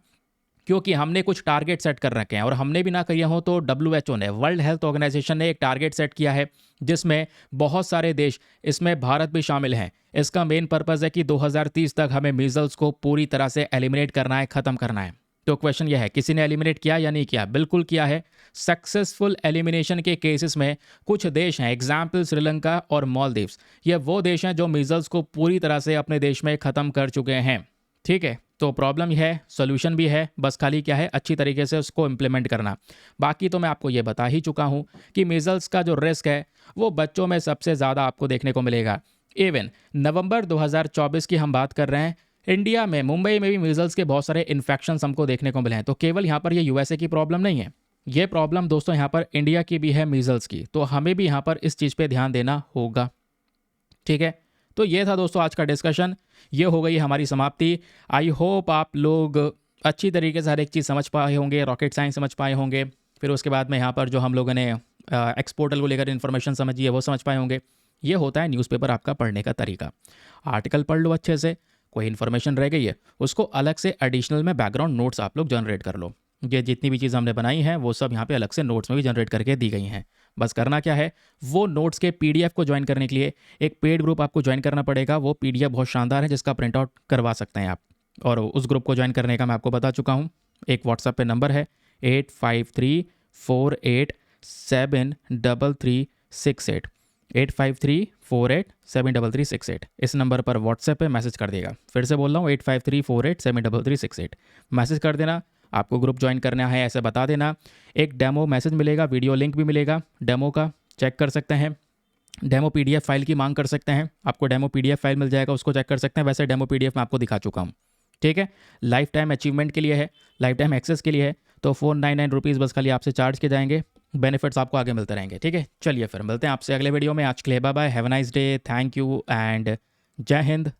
क्योंकि हमने कुछ टारगेट सेट कर रखे हैं। और हमने भी ना किया हो तो WHO ने, वर्ल्ड हेल्थ ऑर्गेनाइजेशन ने एक टारगेट सेट किया है जिसमें बहुत सारे देश, इसमें भारत भी शामिल हैं। इसका मेन पर्पस है कि 2030 तक हमें मीजल्स को पूरी तरह से एलिमिनेट करना है, ख़त्म करना है। तो क्वेश्चन यह है किसी ने एलिमिनेट किया या नहीं किया? बिल्कुल किया है। सक्सेसफुल एलिमिनेशन के केसेस में कुछ देश हैं, एग्जाम्पल श्रीलंका और मालदीव्स। ये वो देश हैं जो मीजल्स को पूरी तरह से अपने देश में ख़त्म कर चुके हैं। ठीक है, तो प्रॉब्लम यह है, सोल्यूशन भी है, बस खाली क्या है अच्छी तरीके से उसको इम्प्लीमेंट करना। बाकी तो मैं आपको ये बता ही चुका हूँ कि मीजल्स का जो रिस्क है वो बच्चों में सबसे ज़्यादा आपको देखने को मिलेगा। इवन नवंबर 2024 की हम बात कर रहे हैं, इंडिया में मुंबई में भी मीजल्स के बहुत सारे इन्फेक्शंस हमको देखने को मिले हैं। तो केवल यहाँ पर ये USA की प्रॉब्लम नहीं है, ये प्रॉब्लम दोस्तों यहाँ पर इंडिया की भी है मीज़ल्स की, तो हमें भी यहाँ पर इस चीज़ पे ध्यान देना होगा। ठीक है, तो ये था दोस्तों आज का डिस्कशन। ये हो गई हमारी समाप्ति। आई होप आप लोग अच्छी तरीके से हर एक चीज़ समझ पाए होंगे, रॉकेट साइंस समझ पाए होंगे। फिर उसके बाद में यहाँ पर जो हम लोगों ने एक्सपोर्टल को लेकर इन्फॉर्मेशन समझी है वो समझ पाए होंगे। ये होता है न्यूज़पेपर आपका पढ़ने का तरीका। आर्टिकल पढ़ लो अच्छे से, कोई इन्फॉर्मेशन रह गई है उसको अलग से एडिशनल में बैकग्राउंड नोट्स आप लोग जनरेट कर लो। ये जितनी भी चीज़ हमने बनाई हैं वो सब यहाँ पे अलग से नोट्स में भी जनरेट करके दी गई हैं। बस करना क्या है, वो नोट्स के पीडीएफ को ज्वाइन करने के लिए एक पेड ग्रुप आपको ज्वाइन करना पड़ेगा। वो पीडीएफ बहुत शानदार है जिसका प्रिंट आउट करवा सकते हैं आप। और उस ग्रुप को ज्वाइन करने का मैं आपको बता चुका हूँ। एक व्हाट्सएप पे नंबर है 8534873368, 8534873368। इस नंबर पर व्हाट्सएप पे मैसेज कर देगा। फिर से बोल रहा हूँ 8534873368। मैसेज कर देना, आपको ग्रुप ज्वाइन करना है ऐसे बता देना। एक डेमो मैसेज मिलेगा, वीडियो लिंक भी मिलेगा डेमो का, चेक कर सकते हैं। डेमो पीडीएफ फाइल की मांग कर सकते हैं, आपको डेमो पीडीएफ फाइल मिल जाएगा, उसको चेक कर सकते हैं। वैसे डेमो पीडीएफ मैं आपको दिखा चुका हूँ। ठीक है, लाइफ टाइम अचीवमेंट के लिए है, लाइफ टाइम एक्सेस के लिए है, तो 499 बस खाली आपसे चार्ज किए जाएंगे। बेनिफिट्स आपको आगे मिलते रहेंगे। ठीक है, चलिए फिर मिलते हैं आपसे अगले वीडियो में। आज के लिए bye bye, have a nice day, thank you and Jai Hind,